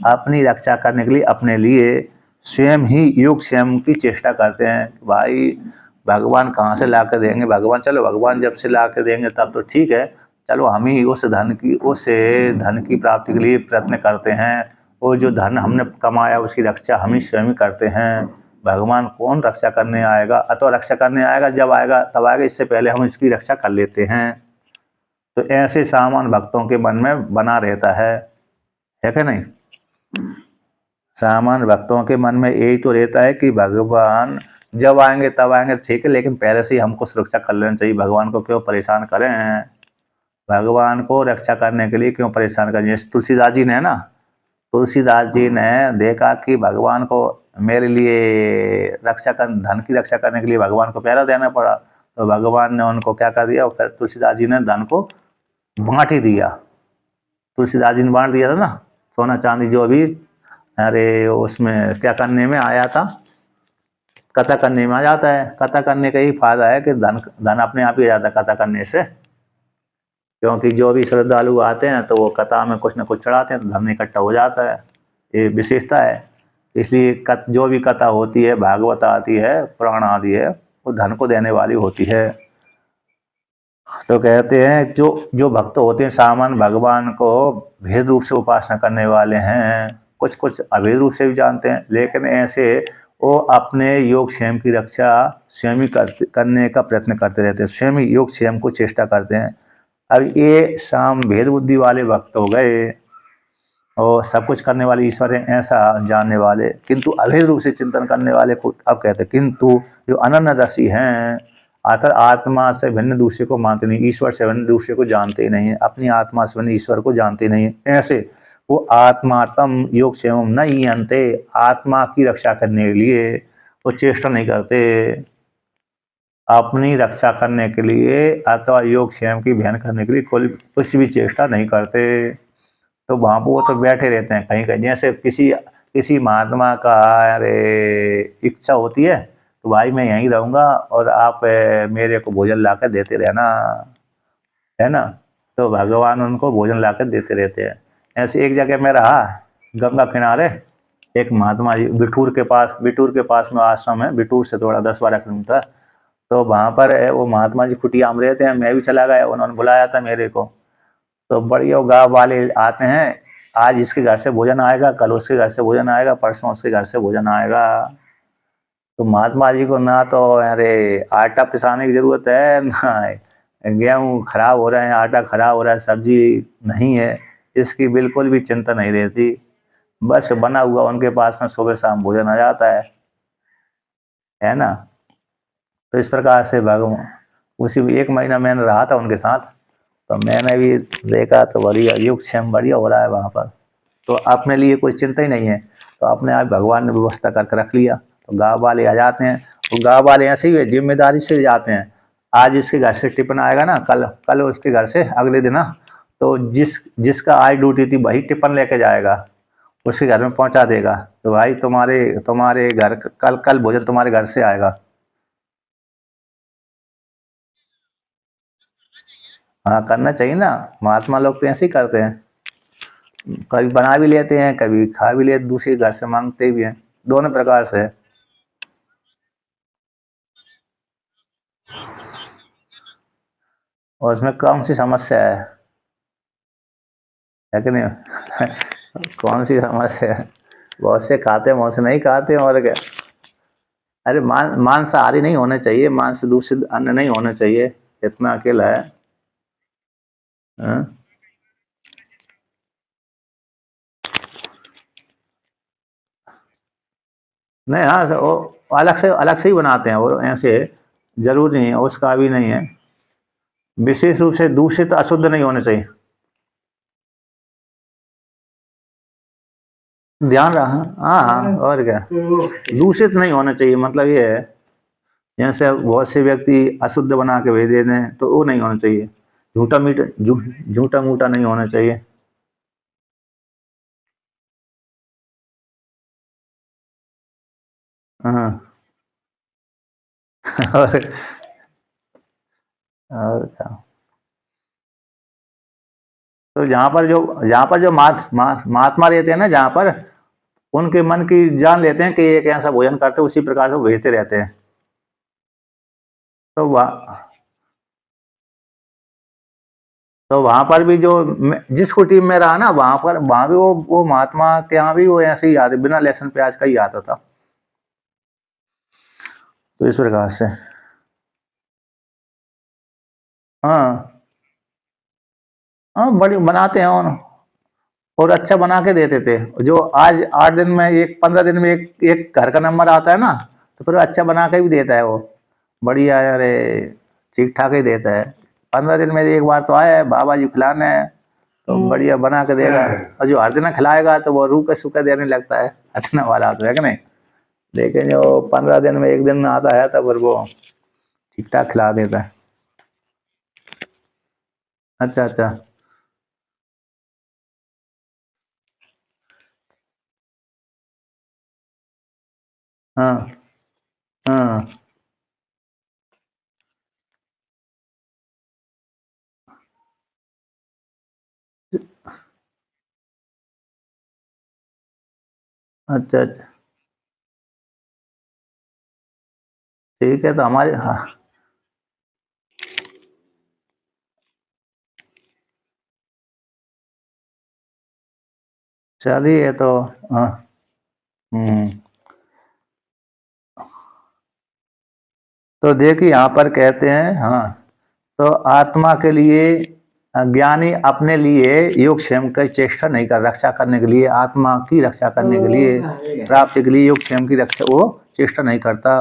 Speaker 1: अपनी रक्षा करने के लिए अपने लिए स्वयं ही योगक्षेम की चेष्टा करते हैं। भाई भगवान कहाँ से ला कर देंगे? भगवान चलो भगवान जब से ला कर देंगे तब तो ठीक है, चलो हम ही उस धन की प्राप्ति के लिए प्रयत्न करते हैं, वो जो धन हमने कमाया उसकी रक्षा हम ही स्वयं करते हैं। भगवान कौन रक्षा करने आएगा? अथवा रक्षा करने आएगा जब आएगा तब आएगा, इससे पहले हम इसकी रक्षा कर लेते हैं। तो ऐसे सामान्य भक्तों के मन में बना रहता है कि नहीं? सामान्य भक्तों के मन में यही तो रहता है कि भगवान जब आएंगे तब आएंगे, ठीक है, लेकिन पहले से ही हमको सुरक्षा कर लेना चाहिए। भगवान को क्यों परेशान करें? भगवान को रक्षा करने के लिए क्यों परेशान करें? जैसे तुलसीदास जी ने ना, तुलसीदास जी ने देखा कि भगवान को मेरे लिए धन की रक्षा करने के लिए भगवान को पहरा देना पड़ा, तो भगवान ने उनको क्या कर दिया? तुलसीदास जी ने धन को बांट ही दिया। तुलसीदास जी ने बांट दिया था ना सोना चांदी जो भी, अरे उसमें क्या करने में आया था? कथा करने में आ जाता है। कथा करने का ही फायदा है कि धन अपने आप ही आ जाता है कथा करने से, क्योंकि जो भी श्रद्धालु आते हैं तो वो कथा में कुछ न कुछ चढ़ाते हैं तो धन इकट्ठा हो जाता है। ये विशेषता है। इसलिए जो भी कथा होती है, भागवत आती है, पुराण आदि है, वो धन को देने वाली होती है। तो कहते हैं जो जो भक्त होते हैं सामान्य भगवान को भेद रूप से उपासना करने वाले हैं, कुछ कुछ अभेद रूप से भी जानते हैं, लेकिन ऐसे वो अपने योग क्षेम की रक्षा स्वयं ही करने का प्रयत्न करते रहते हैं, स्वयं ही योग क्षेम को चेष्टा करते हैं। अब ये साम भेद बुद्धि वाले भक्त हो गए और सब कुछ करने वाले ईश्वर हैं ऐसा जानने वाले, किंतु अभेद रूप से चिंतन करने वाले को अब कहते हैं किंतु जो अनन्यदर्शी हैं, आखिर आत्मा से भिन्न दूसरे को मानते नहीं, ईश्वर से भिन्न दूसरे को जानते ही नहीं, अपनी आत्मा से भिन्न ईश्वर को जानते नहीं, ऐसे वो आत्मातम योग क्षेम नहीं अंते, आत्मा की रक्षा करने के लिए वो चेष्टा नहीं करते, अपनी रक्षा करने के लिए अथवा योग क्षेम की बहन करने के लिए कुछ भी चेष्टा नहीं करते। तो वहाँ पर वो तो बैठे रहते हैं कहीं कहीं, जैसे किसी किसी महात्मा का अरे इच्छा होती है तो भाई मैं यहीं रहूँगा और आप मेरे को भोजन ला कर देते रहना, है ना। तो भगवान उनको भोजन ला कर देते रहते हैं। ऐसे एक जगह में रहा गंगा किनारे, एक महात्मा जी बिठूर के पास में आश्रम है, बिठूर से थोड़ा 10-12 किलोमीटर। तो वहाँ पर वो महात्मा जी कुटिया में रहते हैं, मैं भी चला गया, उन्होंने बुलाया था मेरे को। तो बढ़िया गाँव वाले आते हैं, आज इसके घर से भोजन आएगा, कल उसके घर से भोजन आएगा, परसों उसके घर से भोजन आएगा। तो महात्मा जी को ना तो अरे आटा पिसाने की जरूरत है, ना गेहूँ खराब हो रहे हैं, आटा खराब हो रहा है, सब्जी नहीं है, इसकी बिल्कुल भी चिंता नहीं रहती। बस बना हुआ उनके पास में सुबह शाम भोजन आ जाता है ना। तो इस प्रकार से भगवान उसी 1 महीना मैंने रहा था उनके साथ, तो मैंने भी देखा तो बढ़िया योग क्षेम बढ़िया हो रहा है वहाँ पर। तो अपने लिए कोई चिंता ही नहीं है, तो अपने आप भगवान ने व्यवस्था करके रख लिया। तो गाँव वाले आ जाते हैं, तो गाँव वाले ऐसे ही जिम्मेदारी से जाते हैं, आज इसके घर से टिफिन आएगा ना, कल कल उसके घर से, अगले दिन ना, तो जिसका आज ड्यूटी थी वही टिफिन लेके जाएगा, उसके घर में पहुंचा देगा। तो भाई तुम्हारे तुम्हारे घर कल कल भोजन तुम्हारे घर से आएगा। हाँ करना चाहिए ना, महात्मा लोग तो ऐसे ही करते हैं, कभी बना भी लेते हैं, कभी खा भी लेते, दूसरे घर से मांगते भी हैं, दोनों प्रकार से। और उसमें कौन सी समस्या है कि नहीं? कौन सी समस्या है? बहुत से खाते हैं, बहुत से नहीं खाते हैं, और क्या। अरे मांसाहारी नहीं होने चाहिए, मांस दूषित अन्न नहीं होने चाहिए, इतना अकेला है। हाँ? नहीं, हाँ वो अलग से ही बनाते हैं वो, ऐसे जरूरी नहीं है, उसका भी नहीं है, विशेष रूप से दूषित अशुद्ध नहीं होने चाहिए। ध्यान रहा, हाँ हाँ, और क्या, दूषित नहीं होना चाहिए, मतलब ये है, जैसे बहुत से व्यक्ति अशुद्ध बना के भेज देते हैं, तो वो नहीं होना चाहिए, झूठा मीठा झूठा मूठा नहीं होना चाहिए। हाँ। और क्या। तो जहाँ पर जो महात्मा रहते हैं ना, जहाँ पर उनके मन की जान लेते हैं कि ये कैसा भोजन करते हैं, उसी प्रकार से वो भेजते रहते हैं। तो वहाँ तो वहां पर भी जो जिस कुटी में रहा ना, वहां भी वो महात्मा के यहाँ भी वो ऐसे ही आते, बिना लहसुन प्याज का ही आता था। तो इस प्रकार से। हाँ हाँ, बड़ी बनाते हैं और अच्छा बना के देते थे। जो आज 8 दिन में, एक 15 दिन में एक एक घर का नंबर आता है ना, तो फिर अच्छा बना के भी देता है वो, बढ़िया, अरे ठीक ठाक ही देता है। 15 दिन में एक बार तो आया है बाबा जी खिलाने, तो बढ़िया बना के देगा। और जो हर दिन खिलाएगा तो वो रूखे सूखे देने लगता है, हटने वाला होता है कि नहीं। लेकिन जो 15 दिन में एक दिन आता है, तब फिर वो ठीक ठाक खिला देता है। अच्छा अच्छा। हाँ हाँ। अच्छा अच्छा। ठीक है, तो हमारे हाँ चलिए तो हाँ। हम्म, तो देखिए यहाँ पर कहते हैं हाँ, तो आत्मा के लिए ज्ञानी अपने लिए योग क्षेम की चेष्टा नहीं कर, रक्षा करने के लिए, आत्मा की रक्षा करने के लिए, प्राप्ति के लिए योग क्षेम की रक्षा वो चेष्टा नहीं करता।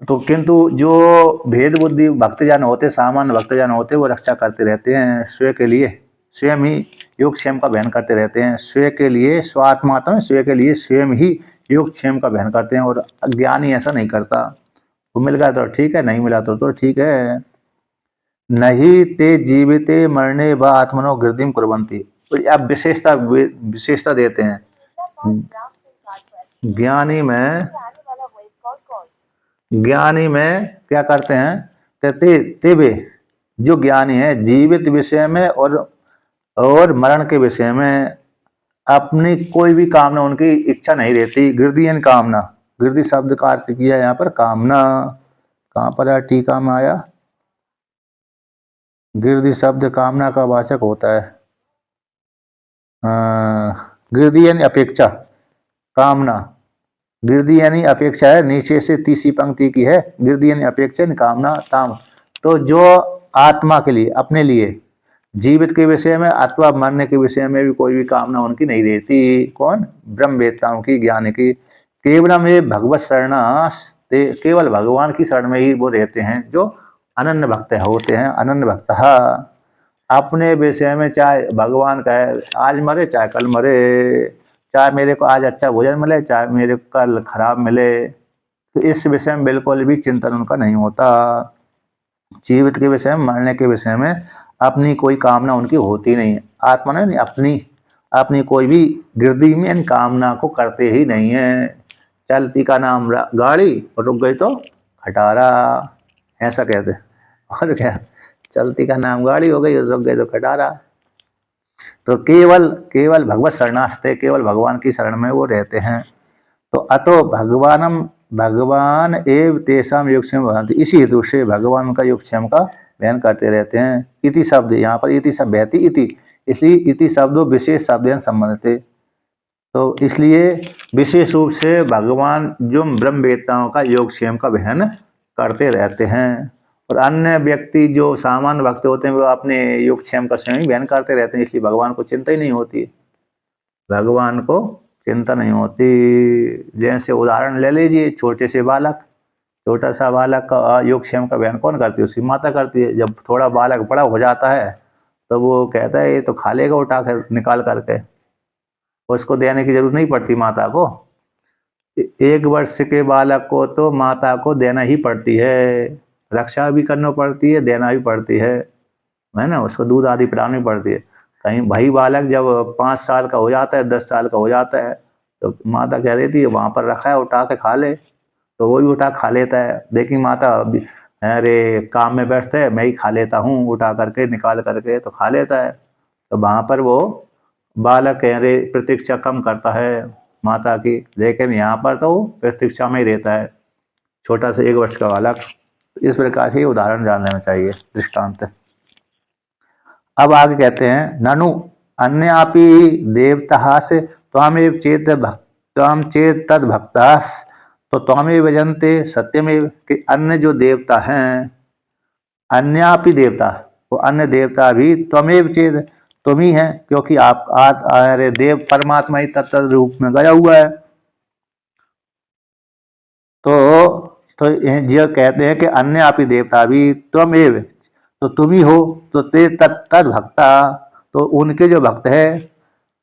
Speaker 1: तो किंतु जो भेद बुद्धि भक्तजन होते, सामान्य भक्तजन होते, वो रक्षा करते रहते हैं स्वयं के लिए, स्वयं ही योग क्षेम का बहन करते रहते हैं स्वयं के लिए, स्वात्मात्मा में स्वयं के लिए स्वयं ही योग क्षेम का बहन करते हैं। और ज्ञानी ऐसा नहीं करता। वो मिल गया तो ठीक है, नहीं मिला तो ठीक है। नहीं ते जीविते मरने व आत्मनो गृदिम कुर्वन्ति। तो अब विशेषता देते हैं ज्ञानी में, ज्ञानी में क्या करते हैं, कहते ते वे जो ज्ञानी है जीवित विषय में और मरण के विषय में अपनी कोई भी कामना, उनकी इच्छा नहीं रहती। गृदियन कामना, गृदि शब्द का अर्थ किया यहाँ पर कामना। कहाँ पर है, टीका में आया, गृदि शब्द कामना का वाचक होता है। गृदि यानी अपेक्षा, कामना, गृदि यानी अपेक्षा है, नीचे से तीसरी पंक्ति की है, गृदि यानी अपेक्षा कामना ताम। तो जो आत्मा के लिए, अपने लिए, जीवित के विषय में अथवा मरने के विषय में भी कोई भी कामना उनकी नहीं रहती। कौन, ब्रह्मवेत्ताओं की, ज्ञान की। केवलम ये भगवत शरणा, केवल भगवान की शरण में ही वो रहते हैं जो अनन्य भक्त होते हैं। अनन्य भक्त अपने विषय में, चाहे भगवान का है, आज मरे चाहे कल मरे, चाहे मेरे को आज अच्छा भोजन मिले चाहे मेरे को कल खराब मिले, तो इस विषय में बिल्कुल भी चिंतन उनका नहीं होता। जीवित के विषय में, मरने के विषय में अपनी कोई कामना उनकी होती नहीं। आत्मा ने अपनी अपनी कोई भी गिरदी में कामना को करते ही नहीं है। चलती का नाम गाड़ी और रुक गई तो खटारा, ऐसा कहते। और क्या, चलती का नाम गाड़ी हो गई, रुक गई तो खटारा। तो केवल केवल भगवत शरणास्ते, केवल भगवान की शरण में वो रहते हैं। तो अतो भगवानम, भगवान एव तेषाम योगक्षेम भवन्ति, इसी हेतु से भगवान का योगक्षेम का बयान करते रहते हैं। इति शब्द, यहाँ पर इति शब्द बहती इति, इसलिए इति शब्दों विशेष शब्द संबंध थे। तो इसलिए विशेष रूप से भगवान जो ब्रह्मवेत्ताओं का योगक्षेम का बहन करते रहते हैं। और अन्य व्यक्ति जो सामान्य भक्त होते हैं वो अपने योगक्षेम का स्वयं ही बहन करते रहते हैं, इसलिए भगवान को चिंता ही नहीं होती। भगवान को चिंता नहीं होती। जैसे उदाहरण ले लीजिए, छोटे से बालक, छोटा सा बालक का योगक्षेम का बयान कौन करती है, उसकी माता करती है। जब थोड़ा बालक बड़ा हो जाता है तो वो कहता है ये तो खा लेगा उठा कर निकाल करके, उसको देने की जरूरत नहीं पड़ती माता को। 1 वर्ष के बालक को तो माता को देना ही पड़ती है, रक्षा भी करना पड़ती है, देना भी पड़ती है ना, उसको दूध आदि पिलानी पड़ती है। कहीं भाई बालक जब 5 साल का हो जाता है, 10 साल का हो जाता है, तो माता कह देती है वहां पर रखा है उठा के खा ले, तो वो भी उठा खा लेता है। लेकिन माता अरे काम में व्यस्त है, मैं ही खा लेता हूँ, उठा करके निकाल करके तो खा लेता है। तो वहां पर वो बालक अरे प्रतीक्षा कम करता है माता की, लेकिन यहाँ पर तो प्रतीक्षा में ही रहता है, छोटा सा 1 वर्ष का बालक। इस प्रकार से उदाहरण जान लेना चाहिए, दृष्टांत। अब आगे कहते हैं, ननु अन्यापि देवता से त्वामेव चेत त्वाम चेत तद भक्तास, तो त्वामेव भजन्ते सत्यमेव, कि अन्य जो देवता हैं, अन्यापि देवता, वो अन्य देवता भी त्वमेव चेत, तुम ही है, क्योंकि आप आज अरे देव परमात्मा ही तत्त रूप में गया हुआ है। तो ये कहते हैं कि अन्य आपी देवता भी त्वमेव, तो तुम ही हो, तो ते तद भक्ता, तो उनके जो भक्त है,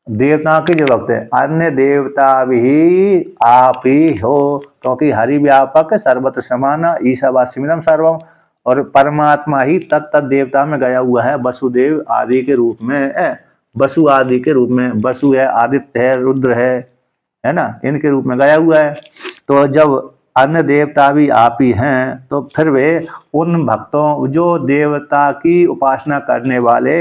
Speaker 1: देवताओं के जो भक्त है, अन्य देवता भी आप ही हो, क्योंकि हरि व्यापक सर्वत्र समान ईशावास्यमिदं सर्वम, और परमात्मा ही तत्त देवता में गया हुआ है, वसुदेव आदि के रूप में, वसु आदि के रूप में, वसु है, आदित्य है, रुद्र है ना, इनके रूप में गया हुआ है। तो जब अन्य देवता भी आप ही हैं, तो फिर वे उन भक्तों जो देवता की उपासना करने वाले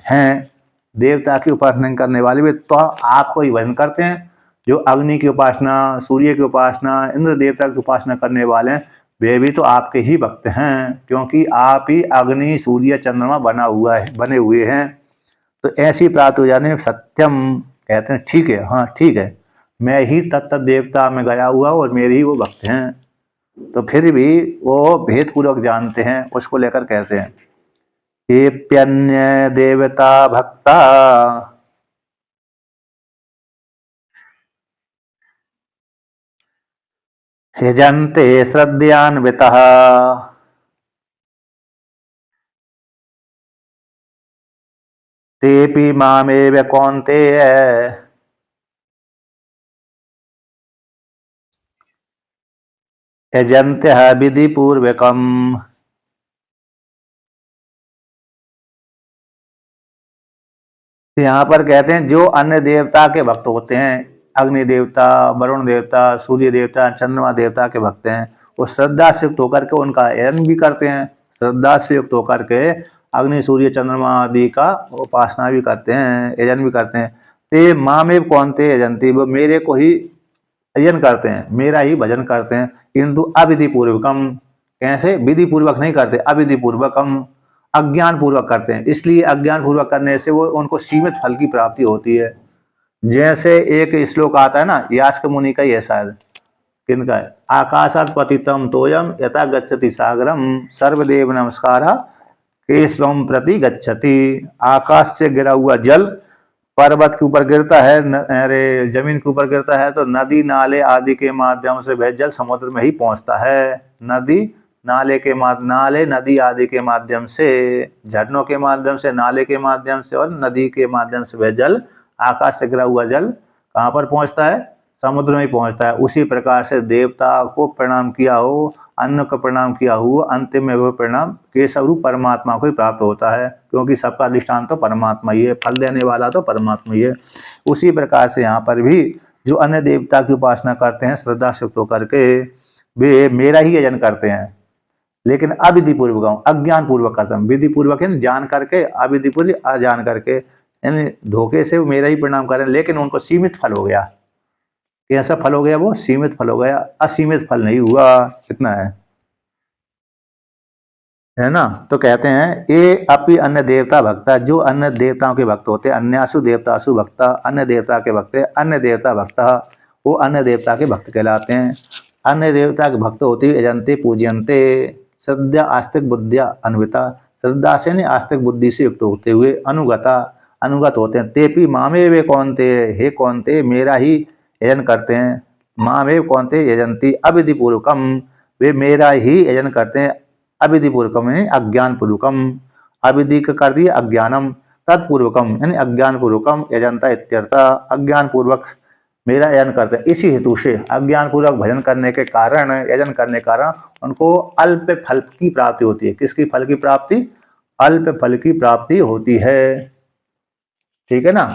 Speaker 1: हैं, देवता की उपासना करने वाले भी तो आपको ही भजन करते हैं। जो अग्नि की उपासना, सूर्य की उपासना, इंद्र देवता की उपासना करने वाले हैं, वे भी तो आपके ही भक्त हैं, क्योंकि आप ही अग्नि सूर्य चंद्रमा बने हुए हैं। तो ऐसी प्राप्त हो जाने सत्यम, कहते हैं ठीक है, हाँ ठीक है, मैं ही तत्त देवता में गया हुआ और मेरे ही वो भक्त हैं। तो फिर भी वो भेद पूर्वक जानते हैं, उसको लेकर कहते हैं ये प्यन्य देवता भक्ता यजन्ते श्रद्धयान्वितः तेपि मामेव कौन्तेय यजन्त्यः विधि पूर्वकम्। यहाँ पर कहते हैं जो अन्य देवता के भक्त होते हैं, अग्नि देवता, वरुण देवता, सूर्य देवता, चंद्रमा देवता के भक्त हैं, वो श्रद्धा से युक्त होकर के उनका यजन भी करते हैं, श्रद्धा से युक्त होकर के अग्नि सूर्य चंद्रमा आदि का उपासना भी करते हैं, यजन भी करते हैं। ते मामेव कौनते यजंती, वो मेरे को ही यजन करते हैं, मेरा ही भजन करते हैं, किंतु अविधि पूर्वकम, कैसे विधि पूर्वक नहीं करते, अविधि पूर्वकम, अज्ञान पूर्वक करते हैं। इसलिए अज्ञान पूर्वक करने से वो उनको सीमित फल की प्राप्ति होती है। जैसे एक श्लोक आता है ना, यास्क मुनि का ही है शायद, किनका है, आकाशात पतितम तोयम यथा गच्छति सागरम सर्वदेव नमस्कार केशवम प्रति गच्छति। आकाश से गिरा हुआ जल पर्वत के ऊपर गिरता है, अरे जमीन के ऊपर गिरता है, तो नदी नाले आदि के माध्यम से वह जल समुद्र में ही पहुंचता है। नदी नाले के नाले नदी आदि के माध्यम से, झरनों के माध्यम से, नाले के माध्यम से और नदी के माध्यम से वह जल, आकाश से गिरा हुआ जल कहाँ पर पहुंचता है, समुद्र में ही पहुंचता है। उसी प्रकार से देवता को प्रणाम किया हो, अन्न को प्रणाम किया हुआ, अंतिम में वह प्रणाम केशव रूप परमात्मा को ही प्राप्त होता है, क्योंकि सबका अधिष्ठान तो परमात्मा ही है, फल देने वाला तो परमात्मा ही है। उसी प्रकार से यहाँ पर भी जो अन्य देवता की उपासना करते हैं श्रद्धा से युक्त होकर के, वे मेरा ही यजन करते हैं, लेकिन अविधि पूर्वक, अज्ञान पूर्वक करते हैं। विधि पूर्वक यानी जान करके, अविधि पूर्वक अजान करके, यानी धोखे से मेरा ही प्रणाम करें, लेकिन उनको सीमित फल हो गया। कैसा फल हो गया, वो सीमित फल हो गया, असीमित फल नहीं हुआ। कितना है ना। तो कहते हैं ये अपि अन्य देवता भक्ता, जो अन्य देवताओं के भक्त होते हैं, अन्यासु देवतासु भक्ता, अन्य देवता के भक्त, अन्य देवता भक्ता, वो अन्य देवता के भक्त कहलाते हैं। अन्य देवता के भक्त होते यजंते पूजयंते श्रद्धा आस्तिक बुद्धिया अन्विता, श्रद्धा से नहीं आस्तिक बुद्धि से युक्त होते हुए अनुगता, अनुगत होते हैं। तेपी मामे वे कौन थे, हे कौन थे, मेरा ही यजन करते हैं। मामे कौन थे यजंती अविधि पूर्वकम, वे मेरा ही यजन करते हैं अविधि पूर्वकम यानी अज्ञान पूर्वकम, अविधि का कर दिया अज्ञानम, तत्पूर्वकम यानी अज्ञान पूर्वकम यजनता इत्यर्थ, अज्ञान पूर्वक मेरा यजन करते हैं। इसी हेतु से अज्ञान पूर्वक भजन करने के कारण, यजन करने के कारण उनको अल्प फल की प्राप्ति होती है। किसकी फल की प्राप्ति, अल्प फल की प्राप्ति होती है, ठीक है ना।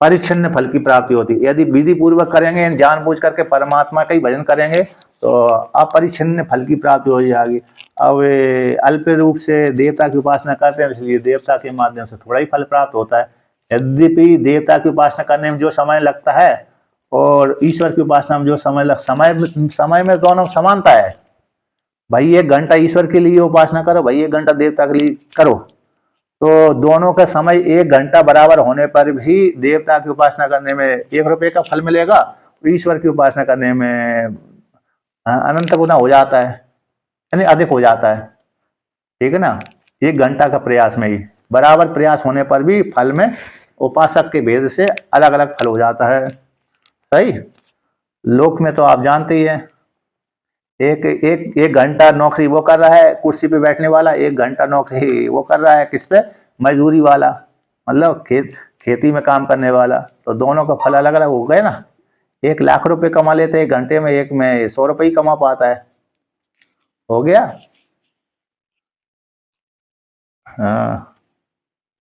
Speaker 1: परिच्छिन्न फल की प्राप्ति होती है। यदि विधि पूर्वक करेंगे, जानबूझ करके परमात्मा का ही भजन करेंगे, तो अपरिच्छिन्न फल की प्राप्ति हो जाएगी। अब अल्प रूप से देवता की उपासना करते हैं, इसलिए देवता के माध्यम से थोड़ा ही फल प्राप्त होता है। यद्यपि देवता की उपासना करने में जो समय लगता है और ईश्वर की उपासना में जो समय में दोनों समानता है। भाई 1 घंटा ईश्वर के लिए उपासना करो, भाई 1 घंटा देवता के लिए करो, तो दोनों का समय 1 घंटा बराबर होने पर भी देवता की उपासना करने में 1 रुपये का फल मिलेगा, ईश्वर की उपासना करने में अनंत गुना हो जाता है, यानी अधिक हो जाता है, ठीक है ना। 1 घंटा का प्रयास में ही बराबर प्रयास होने पर भी फल में उपासक के भेद से अलग अलग फल हो जाता है। सही। लोक में तो आप जानते ही हैं, एक घंटा नौकरी वो कर रहा है कुर्सी पे बैठने वाला, 1 घंटा नौकरी वो कर रहा है किस पे, मजदूरी वाला, मतलब खेती में काम करने वाला। तो दोनों का फल अलग अलग हो गए ना। 1 लाख रुपए कमा लेते 1 घंटे में, एक में 100 रुपये ही कमा पाता है। हो गया। हाँ।